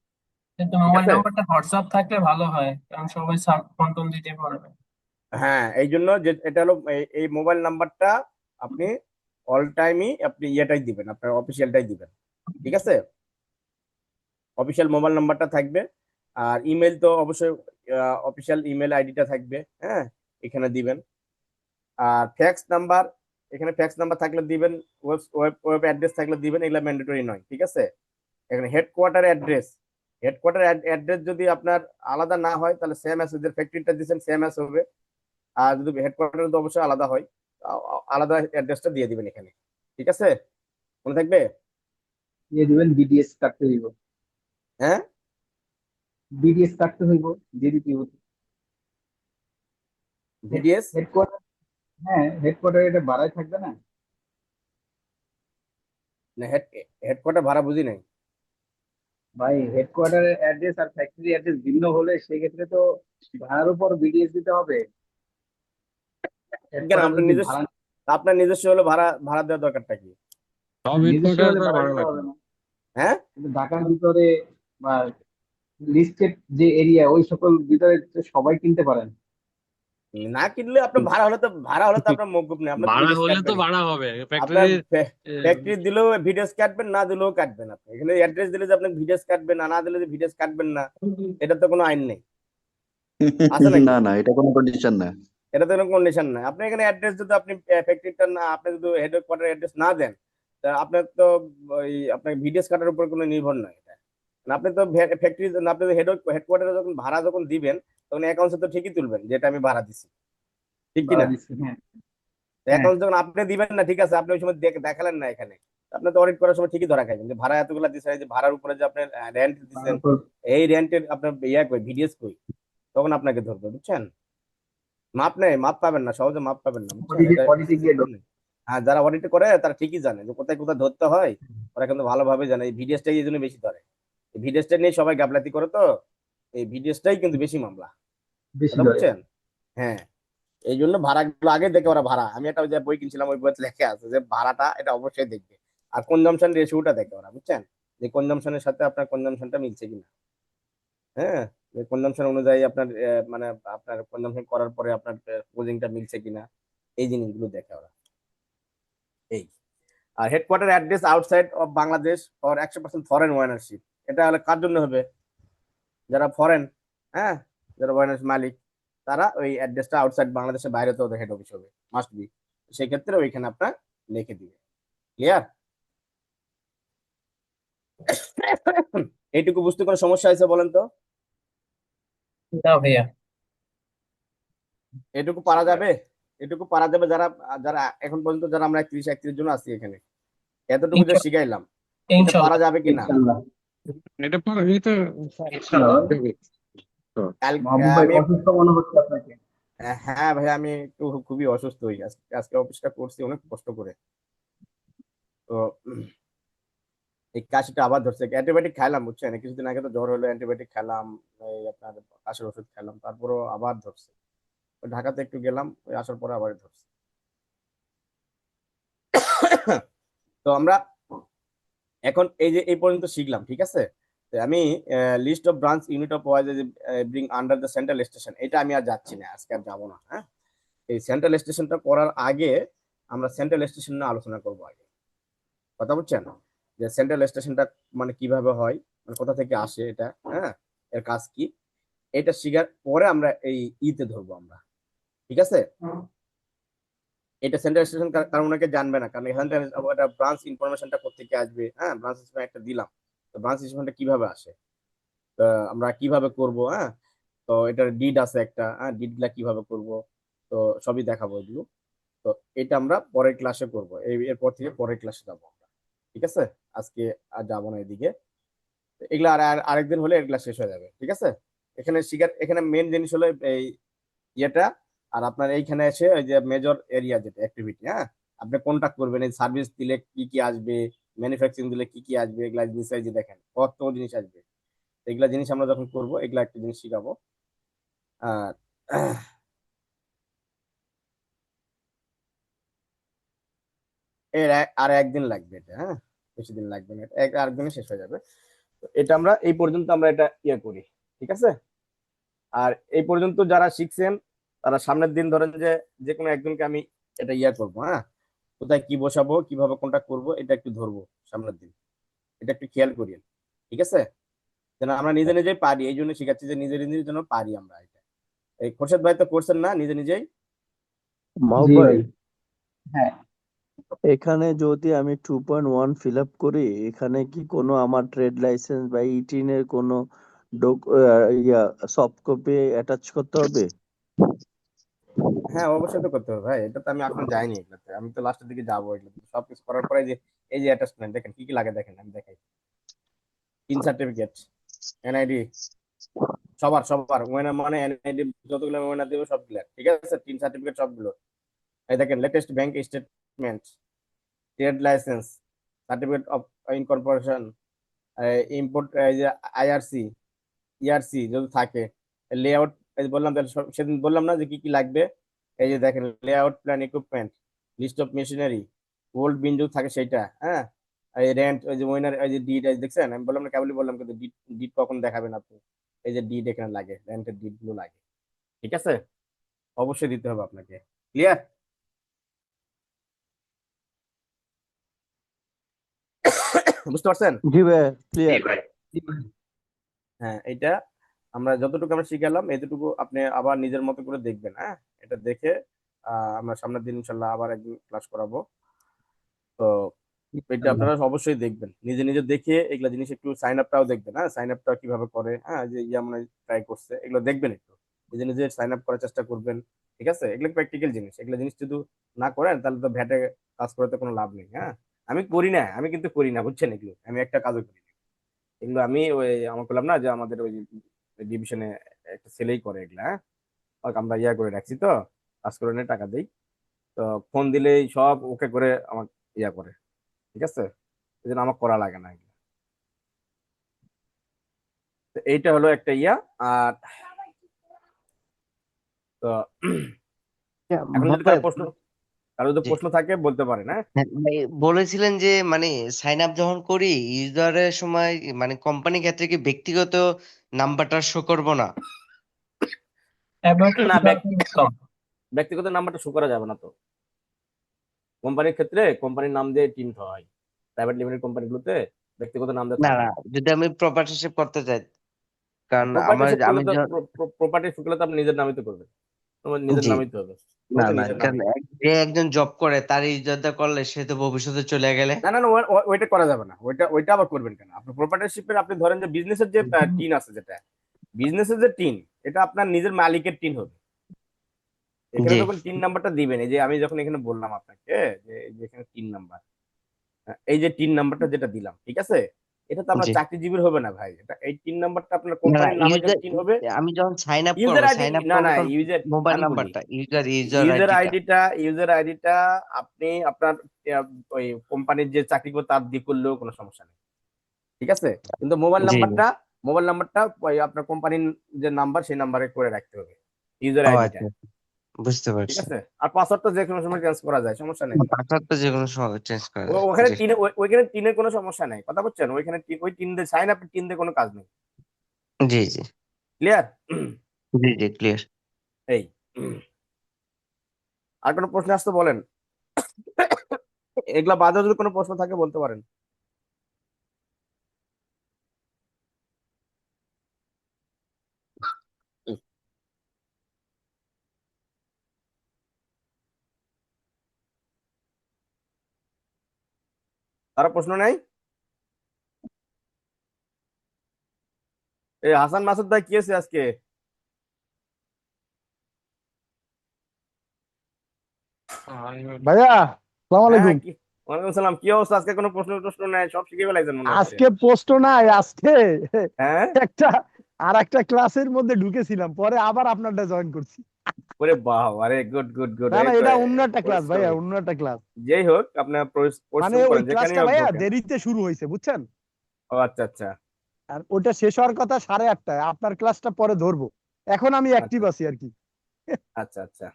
কিন্তু ঠিক মোবাইল আছে, নাম্বারটা হোয়াটসঅ্যাপ থাকলে ভালো হয়, কারণ সবাই সাব ফোন টোন দিতে পারবে। হ্যাঁ, এই জন্য যে এটা হলো এই মোবাইল নাম্বারটা আপনি অল টাইমই আপনি ইয়েটাই দিবেন, আপনার অফিসিয়ালটাই দিবেন। ঠিক আছে, অফিসিয়াল মোবাইল নাম্বারটা থাকবে। আর ইমেল তো অবশ্যই অফিসিয়াল ইমেল আইডিটা থাকবে, হ্যাঁ, এখানে দিবেন। আর ফ্যাক্স নাম্বার, এখানে ফ্যাক্স নাম্বার থাকলে দিবেন, ওয়েব ওয়েব ওয়েব অ্যাড্রেস থাকলে দিবেন, এগুলো ম্যান্ডেটরি নয়। ঠিক আছে, এখানে হেডকোয়ার্টার অ্যাড্রেস, হেডকোয়ার্টার অ্যাড্রেস যদি আপনার আলাদা না হয় তাহলে সেম অ্যাজ ওদের ফ্যাক্টরিটা দিচ্ছেন সেম অ্যাজ হবে। আর যদি হেডকোয়ার্টার তো অবশ্যই আলাদা হয়, আলাদা অ্যাড্রেসটা দিয়ে দিবেন এখানে। ঠিক আছে, মনে থাকবে। দিয়ে দিবেন, বিডিএস কাটতে হইব, হ্যাঁ, বিডিএস কাটতে হইব, দিয়ে দিতে হইব। ভিডিএস, হেডকোয়ার্টার, হ্যাঁ হেডকোয়ার্টার এটা বাড়ায় থাকবে না না হেডকোয়ার্টার ভাড়া বুঝি নাই। ভাই? হেডকোয়ার্টারের অ্যাড্রেস আর ফ্যাক্টরি অ্যাড্রেস ভিন্ন হলে সেক্ষেত্রে তো ভাড়ার উপর বিডিএস দিতে হবে। কেন হেডকোয়ার্টার আপনার যদি নিজস্ব, ভাড়া, আপনার নিজস্ব হলে ভাড়া ভাড়া দেওয়ার দরকারটা কি? নিজস্ব হলে ভাড়া দিতে হবে না, হ্যাঁ, কিন্তু ঢাকার ভিতরে বা লিস্টেড যে এরিয়া ওই সকল ভিতরে তো সবাই কিনতে পারেন। না কিনলে আপনার ভাড়া হলে তো আপনার মওকুফ নেই, আপনার তো ভাড়া ভিডিওস হলে তো কাটবেন। ভাড়া হবে আপনার ফ্যাক্টরির। ফ্যাক্টরি দিলেও ভিডিওস কাটবেন, না দিলেও কাটবেন। আপনি এখানে অ্যাড্রেস দিলে যে আপনি ভিডিওস কাটবেন, না না দিলে যে ভিডিওস কাটবেন না, এটা তো কোনো আইন নেই, আছে নাকি? না না, এটা কোনো কন্ডিশন না। এটা তো কোনো কন্ডিশন নাই। আপনি এখানে অ্যাড্রেস যদি আপনি ফ্যাক্টরিটা না, আপনি যদি হেডকোয়ার্টার অ্যাড্রেস না দেন, তা আপনার তো ওই আপনার ভিডিওস কাটার উপর কোনো নির্ভর নয় এটা। না, আপনি তো ফ্যাক্টরি, আপনি হেডকোয়ার্টারে যখন ভাড়া যখন দিবেন তখন অ্যাকাউন্টসে তো ঠিকই তুলবেন যেটা আমি ভাড়া দিছি, ঠিক ভাড়া কিনা? দিচ্ছি, হ্যাঁ হ্যাঁ। অ্যাকাউন্ট যখন আপনি দিবেন না, ঠিক আছে, আপনি ওই সময় দেখালেন না এখানে, আপনি তো অডিট করার সময় ঠিকই ধরা খাইবেন যে ভাড়া এতগুলো দিচ্ছেন, এই যে ভাড়ার উপরে যে আপনি রেন্ট দিচ্ছেন, তারপর এই রেন্টের আপনার কই, ভিডিওস কই, তখন আপনাকে ধরবে, বুঝছেন? মাপ নেই, মাপ পাবেন না, সহজে মাপ পাবেন না, বুঝছেন? এটা অডিটে গিয়ে সিস্টেম নেই। হ্যাঁ, যারা অডিট করে তারা ঠিকই জানে যে কোথায় কোথায় ধরতে হয়, ওরা কিন্তু ভালোভাবে জানে। এই ভিডিওসটাই এই জন্য বেশি ধরে, এই ভিডিওসটা নিয়ে সবাই গাফলাতি করে, তো এই ভিডিওসটাই কিন্তু বেশি মামলা, বেশি কথা ধরে। বুঝছেন? হ্যাঁ, এই জন্য ভাড়াগুলো আগে দেখে ওরা ভাড়া, আমি একটা ওই যে বই কিনছিলাম, ওই বইতে লেখা আছে যে ভাড়াটা এটা অবশ্যই দেখবে। আর কনজাম্পশন রেশিওটা দেখে ওরা, বুঝছেন, যে কনজাম্পশনের সাথে আপনার কনজাম্পশনটা মিলছে কিনা। হ্যাঁ, কনজাম্পশন অনুযায়ী আপনার মানে আপনার কনজাম্পশন করার পরে আপনার ক্লোজিংটা মিলছে কিনা, এই জিনিসগুলো দেখে ওরা। এই, আর headquarter address outside of Bangladesh for 100% foreign ownership, এটা হলে কার জন্য হবে? যারা ফরেন, হ্যাঁ, যারা ওনারশিপ মালিক, তারা ওই অ্যাড্রেসটা আউটসাইড বাংলাদেশের বাইরে তো ওদের হেড অফিস হবে, মাস্ট বি। সেই ক্ষেত্রে ওইখানে আপনার লিখে দিবে। ক্লিয়ার? এইটুকু বুঝতে কোনো সমস্যা হয়েছে বলেন তো? না ভাইয়া। এটুকু পারা যাবে? এটুকু পারা যাবে যারা, যারা এখন পর্যন্ত যারা আমরা 30-31 জন আছি এখানে, এতটুকু যে শিখাইলাম, এটা পারা ইনশাল্লাহ। যাবে কিনা? ইনশাআল্লাহ। এটা পারবি তো। ইনশাআল্লাহ। মাহবুব ভাই আমি অসুস্থ মনে হচ্ছে আপনাকে। হ্যাঁ ভাই, আমি একটু খুবই অসুস্থ হই, আজকে অফিসটা করছি অনেক কষ্ট করে। তো এই কাশিটা আবার ধরছে, অ্যান্টিবায়োটিক খাইলাম বুঝছেন, এই কিছুদিন আগে তো জ্বর হলো, অ্যান্টিবায়োটিক খেলাম, এই আপনার কাশির ওষুধ খেলাম, তারপরও আবার ধরছে। ওই ঢাকাতে একটু গেলাম, ওই আসার পরে আবার ধরছে। তো আমরা এখন এই যে এই পর্যন্ত শিখলাম, ঠিক আছে। তো আমি list of branch unit of wise bring under the central station, এটা আমি আর যাচ্ছি না, আজকে আর যাবো না। হ্যাঁ, এই সেন্ট্রাল স্টেশনটা করার আগে আমরা সেন্ট্রাল স্টেশন নিয়ে আলোচনা করবো আগে, কথা বুঝছেন, যে সেন্ট্রাল স্টেশনটা মানে কিভাবে হয়, মানে কোথা থেকে আসে এটা, হ্যাঁ, এর কাজ কি, এটা শিখার পরে আমরা এই ইতে ধরবো আমরা, ঠিক আছে। এটা সেন্ট্রাল স্টেশন কারণ অনেকে জানবে না, কারণ এখান থেকে একটা ব্রাঞ্চ ইনফরমেশনটা কোথেকে আসবে, হ্যাঁ, ব্রাঞ্চ ইনফরমেশন একটা দিলাম, তো ব্রাঞ্চ ইনফরমেশনটা কিভাবে আসে, তো আমরা কিভাবে করব, হ্যাঁ, তো এটার ডিড আছে একটা, হ্যাঁ, ডিড গুলা কিভাবে করব, তো সবই দেখাবো এগুলো। তো এটা আমরা পরের ক্লাসে করব, এরপর থেকে পরের ক্লাসে যাবো আমরা, ঠিক আছে। আজকে আর যাবো না এদিকে, এগুলা আরেকদিন হলে এগুলা শেষ হয়ে যাবে, ঠিক আছে। এখানে শিখার, এখানে মেন জিনিস হলো এই ইয়েটা, আর আপনার এইখানে এসে ওই যে মেজর এরিয়া যেটা অ্যাক্টিভিটি, হ্যাঁ, আপনি কোনটা করবেন, এই সার্ভিস দিলে কি কি আসবে, ম্যানুফ্যাকচারিং দিলে কি কি আসবে, এগুলা জিনিস এই যে দেখেন কত জিনিস আসবে, এগুলা জিনিস আমরা যখন করবো এগুলা একটা জিনিস শিখাবো। আর আর একদিন লাগবে এটা, হ্যাঁ, বেশি দিন লাগবে না, এটা আরেকদিনে শেষ হয়ে যাবে। তো এটা আমরা এই পর্যন্ত আমরা এটা ইয়ে করি, ঠিক আছে। আর এই পর্যন্ত যারা শিখছেন তারা সামনের দিন ধরেন যে যে কোনো একজনকে আমি এটা ইয়া করবো, হ্যাঁ, কোথায় কি বসাবো, কিভাবে কোনটা করব, এটা একটু ধরবো সামনের দিন, এটা একটু খেয়াল করিয়েন, ঠিক আছে, যেন আমরা নিজে নিজেই পারি, এই জন্য শিখাচ্ছি যে নিজে নিজের জন্য পারি আমরা এটা। এই খোরশেদ ভাই তো করছেন না নিজে নিজেই? মাহবুব জি ভাই, ভাই। হ্যাঁ, এখানে যদি আমি 2.1 ফিল আপ করি, এখানে কি কোনো আমার ট্রেড লাইসেন্স বা ইটিন এর কোনো সফট কপি অ্যাটাচ করতে হবে? হ্যাঁ, অবশ্যই তো করতে হবে ভাই, এটা তো আমি এখন যাইনি এগুলোতে, আমি তো লাস্টের দিকে যাবো, এগুলো সবকিছু করার পরে যে এই যে অ্যাটাচমেন্ট দেখেন কি কি লাগে, দেখেন আমি দেখাই, তিন সার্টিফিকেট, এনআইডি, সবার সবার ওয়েনার মানে এনআইডি যতগুলো ওয়েনার দেবে সবগুলো, ঠিক আছে, তিন সার্টিফিকেট সবগুলো, এই দেখেন latest bank statement, trade licence, certificate of incorporation, import, এই যে আইআরসি, ইআরসি যদি থাকে, লেআউট, এই যে বললাম তাহলে সেদিন বললাম না যে কি কি লাগবে, এই যে দেখেন layout plan, equipment, list of machinery, old BIN যদি থাকে সেইটা, হ্যাঁ, এই রেন্ট, ওই যে ওইনার, এই যে ডিড, এই দেখছেন আমি বললাম না, কেবলই বললাম, কিন্তু ডিড ডিড কখন দেখাবেন আপনি, এই যে ডিড এখানে লাগে, রেন্টের ডিড গুলো লাগে, ঠিক আছে, অবশ্যই দিতে হবে আপনাকে, ক্লিয়ার? বুঝতে পারছেন? জি ভাই, ক্লিয়ার। হ্যাঁ, এটা আমরা যতটুকু আমরা শিখালাম এতটুকু আপনি আবার নিজের মতো করে দেখবেন, হ্যাঁ, এটা দেখে আমরা সামনের দিন ইনশাল্লাহ আবার একদিন ক্লাস করাবো। তো এটা আপনারা অবশ্যই দেখবেন, নিজে নিজে দেখে এগুলা জিনিস একটু সাইন আপটাও দেখবেন, হ্যাঁ, সাইন আপটা কিভাবে করে, হ্যাঁ, যে ইয়া মানে ট্রাই করছে, এগুলো দেখবেন একটু, নিজে নিজে সাইন আপ করার চেষ্টা করবেন, ঠিক আছে। এগুলো প্র্যাকটিক্যাল জিনিস, এগুলো জিনিস যদি না করেন তাহলে তো ভ্যাটে কাজ করতে কোনো লাভ নেই, হ্যাঁ। আমি করি না, আমি কিন্তু করি না বুঝছেন, এগুলো আমি একটা কাজও করি না, এগুলো আমি ওই আমার বললাম না যে আমাদের ওই ডিভিশনে একটা ছেলেই করে এগুলা, হ্যাঁ, ওকে আমরা ইয়া করে রাখছি, তো কাজ করে নিয়ে টাকা দেই, তো ফোন দিলেই সব ওকে করে আমার ইয়া করে, ঠিক আছে, এই জন্য আমার করা লাগে না এগুলো। তো এইটা হলো একটা ইয়া। আর তো এখন যদি ভাই, কারো যদি জি, প্রশ্ন থাকে বলতে পারেন, হ্যাঁ। হ্যাঁ, ভাই বলেছিলেন যে মানে সাইন আপ যখন করি ইউজারের সময় মানে কোম্পানি ক্ষেত্রে কি ব্যক্তিগত নাম্বারটা শো করবো না? অ্যাভয়েড না, করা উত্তম। ব্যক্তিগত নাম্বারটা শো করা যাবে না তো, কোম্পানির ক্ষেত্রে কোম্পানির নাম দিয়ে টিম হয়, প্রাইভেট লিমিটেড কোম্পানিগুলোতে ব্যক্তিগত নাম দিয়ে না থাকে না, না। যদি আমি প্রপার্টনারশিপ করতে চাই, কারণ প্রপার্টিশিপ করলে আমি তো প্রপার্টিশিপ করলে তো আপনি নিজের নামই তো করবেন, তোমার নিজের জি, নামই তো হবে, না তোমাকে না, নিজের কারণ নামই। যে একজন জব করে তার ইজ্জতটা করলে সে তো ভবিষ্যতে চলে গেলে। না না না, ওইটা করা যাবে না, ওইটা আবার করবেন কেন, আপনি প্রপার্টিশিপের আপনি ধরেন যে বিজনেসের যে টিন আছে, যেটা বিজনেসের যে টিন, এটা আপনার নিজের মালিকের টিন হবে, এখানে জি যখন টিন নাম্বারটা দিবেন, এই যে আমি যখন এখানে বললাম আপনাকে যে এই যে এখানে টিন নাম্বার, এই যে টিন নাম্বারটা যেটা দিলাম, ঠিক আছে, এটা তো আপনার জি, চাকরিজীবীর হবে না ভাই, এটা এই টিন নাম্বারটা আপনার না না, কোম্পানির নামে ইউজার, যেটা টিন হবে, আমি যখন ইউজার আইডি, সাইন আপ না করবো না, তখন ইউজার, মোবাইল আমি বলি নাম্বারটা, ইউজার ইউজার আইডিটা। আইডিটা, ইউজার আইডিটা আপনি আপনার ওই কোম্পানির যে চাকরি করে তার দিয়ে করলেও কোনো সমস্যা নেই, ঠিক আছে, কিন্তু মোবাইল জি জি। নাম্বারটা ওই আপনার কোম্পানির যে নাম্বার সেই নাম্বারে করে রাখতে হবে ইউজার ও আইডিটা। আচ্ছা, বুঝতে ঠিক পারছি। আছে, আর পাসওয়ার্ডটা যে কোনো সময় চেঞ্জ করা যায়, সমস্যা নেই। পাসওয়ার্ড তো যে কোনো সময় চেঞ্জ করা যায়। ওখানে জি ওইখানে টিনের কোনো সমস্যা নেই, কথা বলছেন, ওইখানে ওই টিন দিয়ে সাইন আপ টিন দিয়ে কোনো কাজ নেই। জি জি ক্লিয়ার? জি জি ক্লিয়ার। এই আর কোনো প্রশ্ন আসতে বলেন, এগুলা বাদে যদি কোনো প্রশ্ন থাকে বলতে পারেন। কারো প্রশ্ন নেই? এই হাসান মাসুদ ভাই কি আছে আজকে? ভাইয়া আসসালামু হ্যাঁ আলাইকুম। কি, ওয়ালাইকুম সালাম, কি অবস্থা? আজকে কোনো প্রশ্ন নাই, সব শিখে ফেলাইছেন মনে হচ্ছে। আজকে পোস্ট নাই, আজকে হ্যাঁ, একটা আর একটা ক্লাসের মধ্যে ঢুকেছিলাম, পরে আবার আপনারটা জয়েন করছি। ওরে বাহ, আরে গুড গুড গুড, না এই না, তো এটা অন্য একটা ক্লাস ভাইয়া, পরিশ্রমী। অন্য একটা ক্লাস। যেই হোক, আপনার মানে পরিশ্রম ওই করেন যেখানেই ক্লাসটা হোক ভাইয়া ঢোকেন। দেরিতে শুরু হয়েছে বুঝছেন, ও আচ্ছা আচ্ছা আর ওটা শেষ হওয়ার কথা 8:30টায়। আপনার ক্লাসটা পরে ধরবো, এখন আমি অ্যাক্টিভ আচ্ছা আছি আর কি। আচ্ছা আচ্ছা।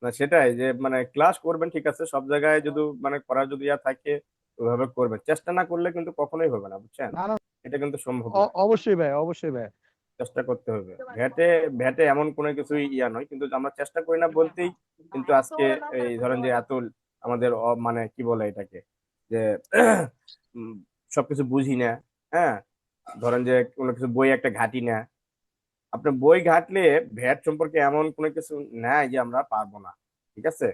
না সেটাই যে মানে ক্লাস করবেন, ঠিক আছে, সব জায়গায় যদি মানে করার যদি ইয়া থাকে ওইভাবে করবেন, চেষ্টা না করলে কিন্তু কখনোই হবে না, বুঝছেন, না না, এটা কিন্তু সম্ভব না। অবশ্যই ভাই, অবশ্যই ভাই। চেষ্টা করতে হবে। ভ্যাটে ভ্যাটে এমন কোনো কিছুই ইয়া নয়, কিন্তু আমরা চেষ্টা করি না বলতেই কিন্তু আজকে এই ধরেন যে এত আমাদের মানে কি বলে এটাকে, যে উম, সবকিছু বুঝি না। হ্যাঁ, ধরেন যে কোনো কিছু বই একটা ঘাটি না, আপনার বই ঘাটলে ভ্যাট সম্পর্কে এমন কোনো কিছু নাই যে আমরা পারবো না। ঠিক আছে,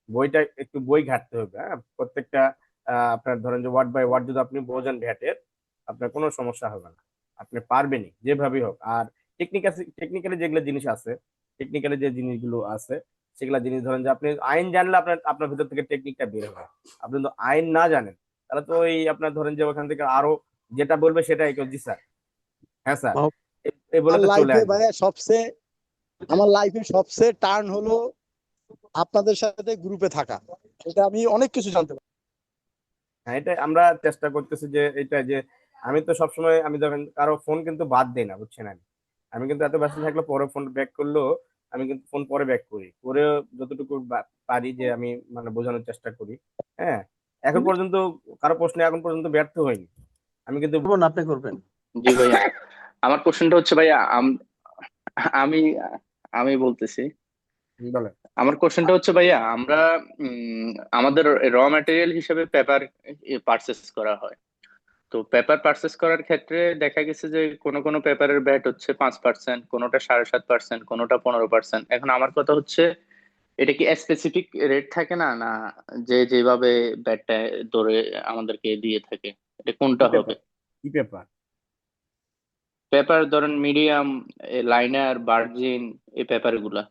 বইটা একটু বই ঘাটতে হবে। হ্যাঁ, প্রত্যেকটা আপনার ধরেন যে ওয়ার্ড বাই ওয়ার্ড যদি আপনি বোঝেন ভ্যাটের, আপনার কোনো সমস্যা হবে না, আপনি পারবেনই যেভাবেই হোক। আর টেকনিক্যালি যেগুলো জিনিস আছে, টেকনিক্যালি যে জিনিসগুলো আছে সেগুলা জিনিস, ধরেন যে আপনি আইন জানলে আপনার আপনার ভিতর থেকে টেকনিকটা বের হবে। আপনি তো আইন না জানেন, তাহলে তো ওই আপনার ধরেন যে ওখান থেকে আরো যেটা বলবে সেটাই কেউ, জি স্যার, হ্যাঁ স্যার, এই বলে আমার তো চলে লাইফে আসবে। ভাইয়া আমার লাইফে সবচেয়ে টার্ন হলো আপনাদের সাথে গ্রুপে থাকা। এটা আমি অনেক কিছু জানতে পারি। হ্যাঁ, এটা আমরা চেষ্টা করতেছি যে এটা যে আমি তো সবসময় আমি যখন কারো ফোন কিন্তু বাদ দিই না, বুঝছেন, আমি কিন্তু এত ব্যস্ত থাকলে পরে ফোন ব্যাক করলেও আমি কিন্তু ফোন পরে ব্যাক করি, করে যতটুকু পারি যে আমি মানে বোঝানোর চেষ্টা করি। হ্যাঁ, এখন পর্যন্ত কারো প্রশ্নে এখন পর্যন্ত ব্যর্থ হইনি আমি কিন্তু। আপনি করবেন। জি ভাইয়া, আমার কোশ্চেনটা হচ্ছে ভাইয়া আমি আমি বলতেছি। বলেন। আমার কোশ্চেনটা হচ্ছে ভাইয়া, আমরা আমাদের র ম্যাটেরিয়াল হিসেবে পেপার পারচেস করা হয়। তো পেপার পারচেস করার ক্ষেত্রে দেখা গেছে যে কোনো কোনো পেপারের ব্যাট হচ্ছে 5%, কোনোটা 7.5%, কোনোটা 15%। এখন আমার কথা হচ্ছে, এটা কি স্পেসিফিক রেট থাকে না, না যে যেভাবে ব্যাটটা ধরে আমাদেরকে দিয়ে থাকে, এটা কি কোনটা হবে? পেপার? কি পেপার? পেপার ধরেন মিডিয়াম, লাইনার, ভার্জিন, এই পেপার গুলা।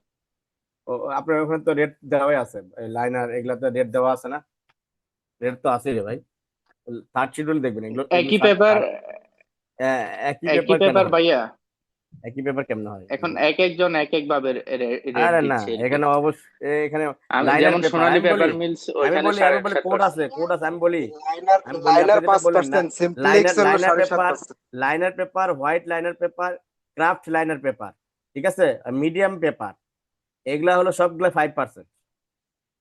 ও, আপনার ওখানে তো রেট দেওয়াই আছে, লাইনার এগুলাতে রেট দেওয়া আছে না? রেট তো আছে রে ভাই, থার্ড শিডিউল দেখবেন, এগুলো এগুলো একই পেপার, একই একই পেপার কেন পেপার হয়? ভাইয়া। একই পেপার কেমন হয় এখন এগুলো? এক একজন এক এক ভাবে রেট আরে না, দিচ্ছে আর কি। এখানে এখানে আমি লাইনার যেমন পেপার সোনালী আমি বলি, পেপার মিলস আমি ওইখানে বলি সাড়ে আমি বলি সাত কোড আছে, পার্সেন্ট কোড আছে, আমি বলি লাইনার আপনি যেটা বলেন না, 5%, সিমপ্লেক্স লাইনার হলো liner paper, 7.5%। Liner paper, white liner paper, craft liner paper, ঠিক আছে, মিডিয়াম পেপার, এগুলা হলো সবগুলা 5%।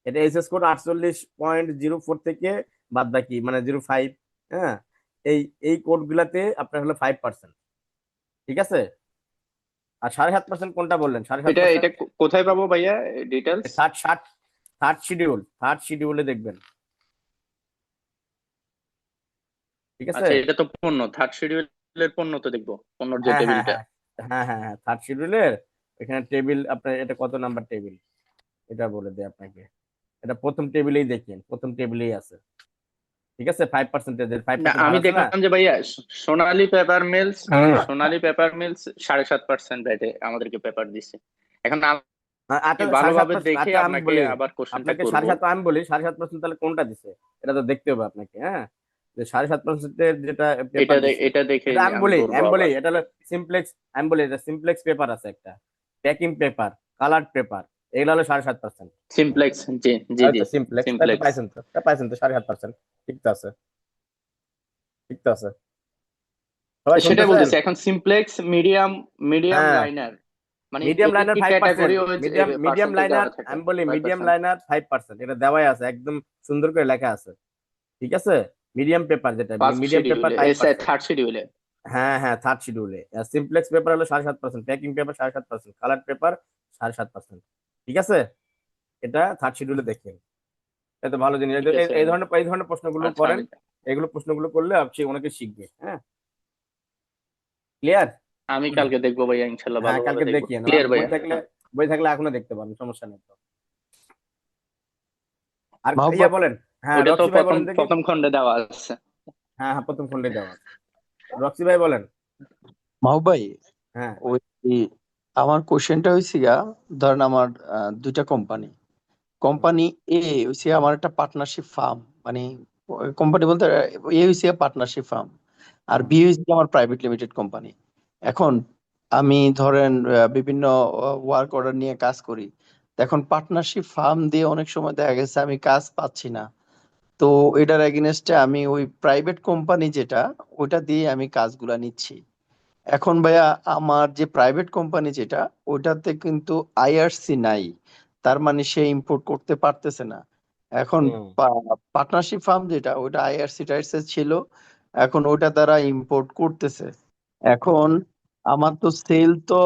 এটা এসএস কোড 48.04 থেকে বাদ বাকি মানে 05। হ্যাঁ, এই এই কোড গুলাতে আপনার হলো 5%। ঠিক আছে, আর 7.5% কোনটা বললেন? সাড়ে সাত এটা পার্সেন্ট এটা কোথায় পাবো ভাইয়া ডিটেলস? ষাট ষাট থার্ড শিডিউলে দেখবেন। ঠিক আছে, আচ্ছা, এটা তো পণ্য, থার্ড শিডিউলের পণ্য তো দেখবো, পণ্যর যে হ্যাঁ হ্যাঁ টেবিলটা। হ্যাঁ হ্যাঁ হ্যাঁ হ্যাঁ, থার্ড শিডিউলের এখানে টেবিল আপনার, এটা কত নাম্বার টেবিল এটা বলে দেয় আপনাকে, এটা প্রথম টেবিলেই দেখেন, প্রথম টেবিলেই আছে। ঠিক আছে, 5%, ফাইভ না, পার্সেন্ট আমি হার আছে না? দেখলাম যে ভাইয়া সোনালী পেপার মিলস, হ্যাঁ সোনালী পেপার মিলস 7.5% রেটে আমাদেরকে পেপার দিচ্ছে। এখন আমি আচ্ছা, সাড়ে সাত ভালোভাবে পার্সেন্ট, দেখে আচ্ছা আমি আপনাকে বলি আবার কোশ্চেনটা আপনাকে করব। 7.5, আমি বলি 7.5% তাহলে কোনটা দিছে, এটা তো দেখতে হবে আপনাকে। হ্যাঁ, যে 7.5%-এর যেটা পেপার দিছে, এটা দেখে এটা আমি আমি বলি ধরবো আমি বলি আবার। এটা হলো সিমপ্লেক্স, আমি বলি এটা সিমপ্লেক্স পেপার আছে একটা, প্যাকিং পেপার, কালার পেপার, এগুলো হলো 7.5%। সিমপ্লেক্স, জি জি জি, তো সিমপ্লেক্স, তাই তো সিমপ্লেক্স। পাইছেন তো 7.5%, ঠিক তো আছে, ঠিক তো আছে। সবাই সেটাই শুনতেছেন? বলতেছি এখন সিমপ্লেক্স মিডিয়াম হ্যাঁ, লাইনার মানে মিডিয়াম এদের লাইনার কি 5%, category medium medium percentage liner, দেওয়া থাকে আমি বলি মিডিয়াম 5%? লাইনার 5%, এটা দেওয়াই আছে, একদম সুন্দর করে লেখা আছে, ঠিক আছে? মিডিয়াম পেপার যেটা, ফার্স্ট মিডিয়াম পেপার শিডিউলে 5%। থার্ড শিডিউলে হ্যাঁ হ্যাঁ, থার্ড শিডিউলে। সিমপ্লেক্স পেপার হলো 7.5%, প্যাকিং পেপার 7.5%, কালার পেপার 7.5%, ঠিক আছে? এটা থার্ড শিডিউলে দেখেন। এটা ভালো জিনিস। ঠিক আছে। এই ধরনের প্রশ্নগুলো আচ্ছা করেন, আমি এগুলো প্রশ্নগুলো করলে আপনি অনেকে শিখবে। হ্যাঁ, ক্লিয়ার? আমি কালকে দেখবো ভাইয়া, ইনশাল্লাহ হ্যাঁ, ভালোভাবে কালকে দেখবো। দেখিয়েন, আর ক্লিয়ার বই ভাইয়া? থাকলে, বই থাকলে এখনো দেখতে পারেন, সমস্যা নেই তো। আর মাহবুব ইয়া ভাই, বলেন, হ্যাঁ ওটা তো রক্সি ভাই প্রথম বলেন দেখি। প্রথম খণ্ডে দেওয়া আছে। হ্যাঁ হ্যাঁ, প্রথম খন্ডে দেওয়া আছে। রক্সি ভাই বলেন। মাহবুব ভাই, হ্যাঁ ওই আমার কোশ্চেনটা হয়েছে গা, ধরেন আমার দুইটা কোম্পানি। কোম্পানি এ হচ্ছে আমার একটা পার্টনারশিপ ফার্ম, মানে কোম্পানি বলতে এ হচ্ছে পার্টনারশিপ ফার্ম, আর বি হচ্ছে আমার প্রাইভেট লিমিটেড কোম্পানি। এখন আমি ধরেন বিভিন্ন ওয়ার্ক অর্ডার নিয়ে কাজ করি। তো এখন পার্টনারশিপ ফার্ম দিয়ে অনেক সময় দেখা গেছে আমি কাজ পাচ্ছি না। তো এটার এগেনস্টে আমি ওই প্রাইভেট কোম্পানি যেটা, ওটা দিয়ে আমি কাজগুলা নিচ্ছি। এখন ভাইয়া আমার যে প্রাইভেট কোম্পানি যেটা, ওটাতে কিন্তু আইআরসি নাই, তার মানে সে ইম্পোর্ট করতে পারতেছে না। এখন হুম পার্টনারশিপ ফার্ম যেটা, ওটা আইআরসি টাইআরসি ছিল, এখন ওটা তারা ইম্পোর্ট করতেছে। এখন আমার তো সেল তো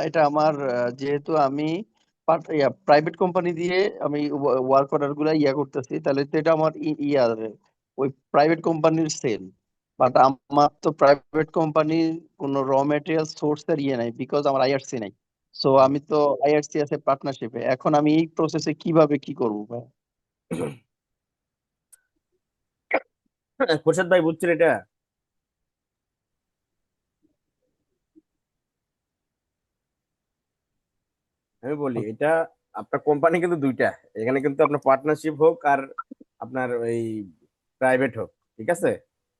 এটা আমার যেহেতু আমি প্রাইভেট কোম্পানি দিয়ে আমি ওয়ার্ক অর্ডার গুলা করতেছি, তাহলে তো এটা আমার ওই প্রাইভেট কোম্পানির সেল। বাট আমার তো প্রাইভেট কোম্পানির কোনো র মেটেরিয়াল সোর্স এর নাই, বিকজ আমার আইআরসি নাই। সো আমি তো আইআরসি আছে পার্টনারশিপে, এখন আমি এই প্রসেসে কিভাবে কি করবো ভাই? খোরশেদ ভাই বুঝছেন এটা? আমি বলি এটা, আপনার কোম্পানি কিন্তু দুইটা, এখানে কিন্তু আপনার পার্টনারশিপ হোক আর আপনার ওই প্রাইভেট হোক, ঠিক আছে?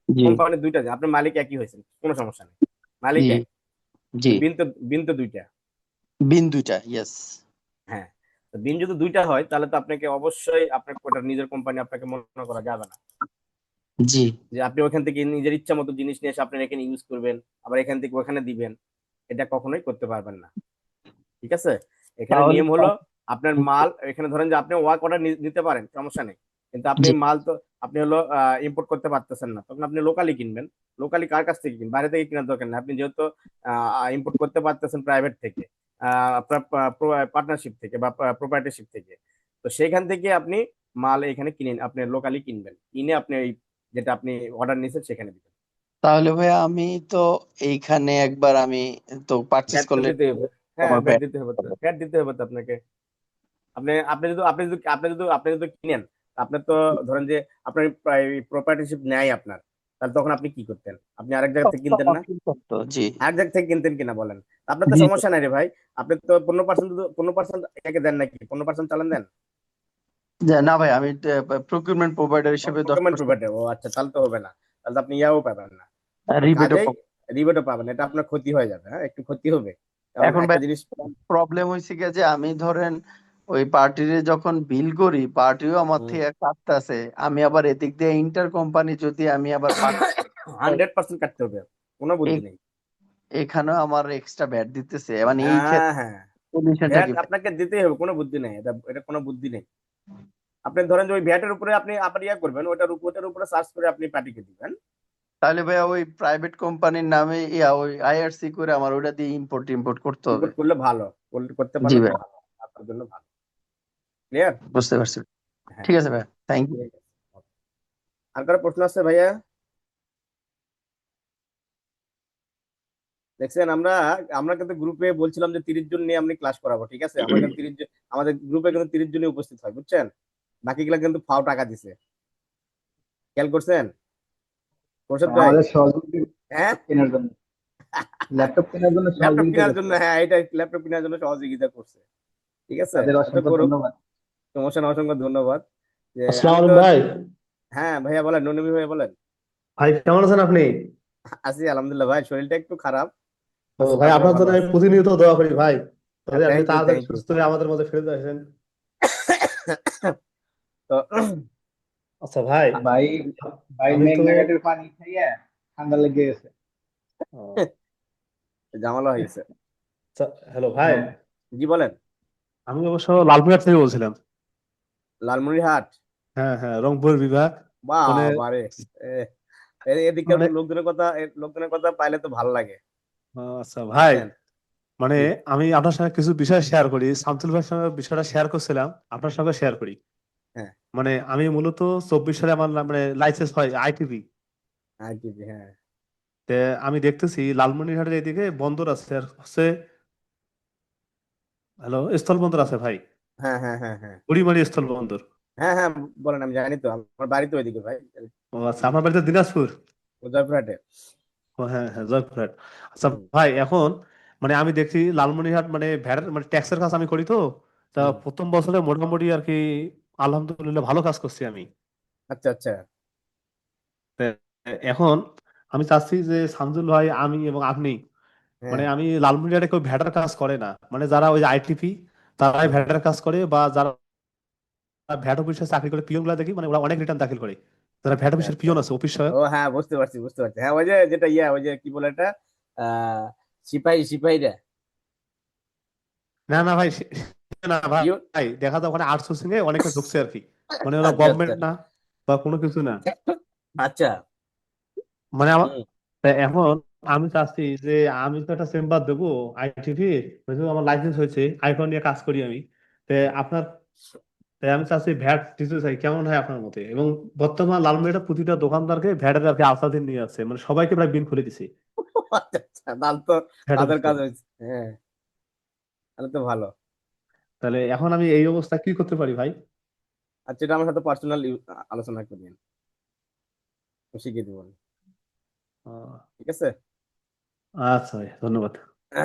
জি কোম্পানি দুইটা, আপনার মালিক একই হয়েছে, কোনো সমস্যা নেই, মালিক জি এক। জি, বিন তো দুইটা। বিন দুইটা, ইয়েস। হ্যাঁ, তো বিন যদি দুইটা হয় তাহলে তো আপনাকে অবশ্যই আপনার ওটা নিজের কোম্পানি আপনাকে মনে করা যাবে না, জি, যে আপনি ওখান থেকে নিজের ইচ্ছা মতো জিনিস নিয়ে এসে আপনার এখানে ইউজ করবেন, আবার এখান থেকে ওখানে দিবেন, এটা কখনোই করতে পারবেন না, ঠিক আছে? এখানে তাহলে নিয়ম হলো, আপনার মাল এখানে ধরেন যে আপনি ওয়ার্ক অর্ডার নিতে পারেন, সমস্যা নেই, কিন্তু আপনি জি, মাল তো আপনি হলো ইম্পোর্ট করতে পারতেছেন না, তখন আপনি লোকালি কিনবেন। লোকালি কার কাছ থেকে কিনবেন? বাইরে থেকে কেনার দরকার নেই, আপনি যেহেতু ইম্পোর্ট করতে পারতেছেন প্রাইভেট থেকে, আপনার পার্টনারশিপ থেকে বা প্রোপ্রাইটারশিপ থেকে, তো সেইখান থেকে আপনি মাল এখানে কিনে আপনি লোকালি কিনবেন, কিনে আপনি এই যেটা আপনি অর্ডার নিয়েছেন সেখানে দিবেন। তাহলে ভাইয়া আমি তো এইখানে একবার আমি তো পারচেজ ভ্যাট তো করলে দিতে হবে। হ্যাঁ, আমার ভ্যাট দিতে হবে তো, ভ্যাট দিতে হবে তো আপনাকে। আপনি যদি কিনেন, আপনার তো ধরেন যে আপনার প্রপার্টিশিপ নেয় আপনার, তাহলে তখন আপনি কি করতেন? আপনি আরেক জায়গা থেকে কিনতেন না? জি আরেক জায়গা থেকে কিনতেন কিনা বলেন? আপনার তো জি, সমস্যা নাই রে ভাই, আপনি তো 15% একে দেন নাকি? 15% চালান দেন? না ভাই, আমি প্রকিউরমেন্ট প্রোভাইডার হিসেবে প্রোকিউরমেন্ট 10% প্রোভাইডার, ও আচ্ছা, তাহলে তো হবে না, তাহলে তো আপনি ইয়াও পাবেন না, আপনি রিবেটও। কাজেই রিবেটও পাবেন না। এটা আপনার ক্ষতি হয়ে যাবে, হ্যাঁ একটু ক্ষতি হবে, কারণ এখন ভাই একটা জিনিস। প্রবলেম হয়েছে কি, যে আমি ধরেন ওই পার্টিরে যখন বিল করি, পার্টিও আমার থেকে কাটতেছে, আমি আবার এদিক দিয়ে ইন্টার কোম্পানি যদি আমি আবার 100% কাটতে হবে, কোনো বুদ্ধি নেই। এখানেও আমার এক্সট্রা ভ্যাট দিতেছে, মানে এই হ্যাঁ ক্ষেত্রে হ্যাঁ, সলিউশনটা ভ্যাট কি ভাই? আপনাকে দিতেই হবে, কোনো বুদ্ধি নেই, এটা এটা কোনো বুদ্ধি নেই। আপনি ধরেন যে ওই ভ্যাটের উপরে আপনি আবার ইয়া করবেন, ওটার উপরে সার্চ করে আপনি পার্টিকে দিবেন। তাহলে ভাইয়া ওই প্রাইভেট কোম্পানির নামে ওই আইআরসি করে আমার ওটা দিয়ে ইম্পোর্ট করতে হবে। ইম্পোর্ট করলে ভালো, করতে জি পারলে তো ভাই, ভালো, আপনার জন্য ভালো। ক্লিয়ার? বুঝতে পারছি। হ্যাঁ, ঠিক আছে ভাই, থ্যাংক ইউ। ঠিক আছে। আর কারো প্রশ্ন আছে ভাইয়া? দেখছেন, আমরা আমরা কিন্তু গ্রুপে বলছিলাম যে 30 জন নিয়ে আমি ক্লাস করাবো, ঠিক আছে? আমরা কিন্তু 30 জন, আমাদের গ্রুপে কিন্তু 30 জনই উপস্থিত হয়, বুঝছেন? বাকিগুলা কিন্তু ফাও টাকা দিছে, খেয়াল করছেন খোরশেদ ভাই? আমাদের সহযোগিতা হ্যাঁ, কেনার জন্য, ল্যাপটপ কেনার জন্য ল্যাপটপ সহযোগিতা কেনার করছে, জন্য, হ্যাঁ এটা ল্যাপটপ কেনার জন্য সহযোগিতা করছে, ঠিক আছে? তাদের তো অসংখ্য করুক, ধন্যবাদ। সমস্যা না, অসংখ্য ধন্যবাদ। যে আসসালামু আমি তো, আলাইকুম ভাই। হ্যাঁ ভাইয়া বলেন, নবী ভাইয়া বলেন। ভাই কেমন আছেন আপনি? আছি আলহামদুলিল্লাহ ভাই, শরীরটা একটু খারাপ, তো আছি ভাই তারপরে আপনার ভালো জন্য আমি আছি। প্রতিনিয়ত দোয়া করি ভাই, তাহলে আপনি থ্যাংক ইউ, তাড়াতাড়ি থ্যাংক ইউ। সুস্থ হয়ে আমাদের মধ্যে ফিরে আসেন। তো আচ্ছা ভাই, ভাই ভাই আমি তো মেঘনা ঘাটের পানি খাইয়া ঠান্ডা লেগে গেছে। ঝামেলা হয়ে গেছে। হ্যালো ভাই, জি বলেন। আমি অবশ্য লালমিরহাট থেকে বলছিলাম। লালমনিরহাট। হ্যাঁ হ্যাঁ, রংপুর বিভাগ। মানে বাবারে, এদিককার মানে লোকজনের কথা পাইলে তো ভালো লাগে, আচ্ছা ভাই, বুঝছেন? মানে জি আমি আপনার সঙ্গে কিছু বিষয় শেয়ার করি। শামসুল ভাইয়ের সঙ্গে বিষয়টা শেয়ার করছিলাম, আপনার সঙ্গে শেয়ার করি। হ্যাঁ। মানে আমি মূলত 24 সালে আমার মানে লাইসেন্স হয় আইটিভি। আইটিভি, হ্যাঁ তে আমি দেখতেছি লালমনিরহাটের এদিকে বন্দর আছে আর হচ্ছে, হ্যালো, স্থল বন্দর আছে ভাই, হ্যাঁ হ্যাঁ হ্যাঁ হ্যাঁ বুড়িমারি স্থল বন্দর। হ্যাঁ হ্যাঁ, বলেন, আমি জানি তো, আমার বাড়ি তো ওইদিকে ভাই, ও আচ্ছা, আপনার বাড়িতে দিনাজপুর? জয়পুরহাটে। ও হ্যাঁ হ্যাঁ, জয়পুরহাট। আচ্ছা হুম ভাই, এখন মানে আমি দেখছি লালমনিরহাট মানে ভ্যাট মানে ট্যাক্সের কাজ আমি করি তো, তা হুম। প্রথম বছরে মোটামুটি আর কি আলহামদুলিল্লাহ ভালো কাজ করছি আমি। আচ্ছা আচ্ছা। তা এখন আমি চাচ্ছি যে শামসুল ভাই, আমি এবং আপনি, মানে হ্যাঁ। আমি লালমনিরহাটে কেউ ভ্যাটের কাজ করে না, মানে যারা ওই আইটিপি তারাই হুম। ভ্যাটের কাজ করে, বা যারা ভ্যাট অফিসে চাকরি করে পিয়ন গুলা দেখি, মানে ওরা অনেক রিটার্ন দাখিল করে, যারা ভ্যাট আচ্ছা অফিসের আচ্ছা। পিয়ন আছে, অফিস সহায়ক। ও হ্যাঁ, বুঝতে পারছি বুঝতে পারছি, হ্যাঁ ওই যে যেটা ওই যে কি বলে এটা, আহ সিপাহীরা। না না ভাই, না ভাই, পিওর। ভাই দেখা যায় ওখানে আউটসোর্সিং এ অনেকে ঢুকছে আর কি, মানে ওরা আচ্ছা আচ্ছা। গভর্নমেন্ট না বা কোনো কিছু না। আচ্ছা। মানে আমার, হুম। তা এখন আমি চাচ্ছি যে আমি তো একটা চেম্বার দেবো আইটিভি, আমার লাইসেন্স হয়েছে, আইফোন নিয়ে কাজ করি আমি। তো আপনার, তাই আমি চাচ্ছি ভ্যাট দিতে চাই, কেমন হয় আপনার মতে? এবং বর্তমান লালমিরাটা প্রতিটা দোকানদারকে ভ্যাটের আর কি আওতাধীন নিয়ে আসছে, মানে সবাইকে প্রায় বিল খুলে দিছে আচ্ছা আচ্ছা, তাহলে তো ভ্যাট তাদের অফিসে। কাজ হয়েছে, হ্যাঁ, তাহলে তো ভালো। তাহলে এখন আমি এই অবস্থা কি করতে পারি ভাই? আচ্ছা, এটা আমার সাথে পার্সোনাল আলোচনা করিয়েন, শিখিয়ে দেবো, আহ, ঠিক আছে। আচ্ছা ভাই, ধন্যবাদ।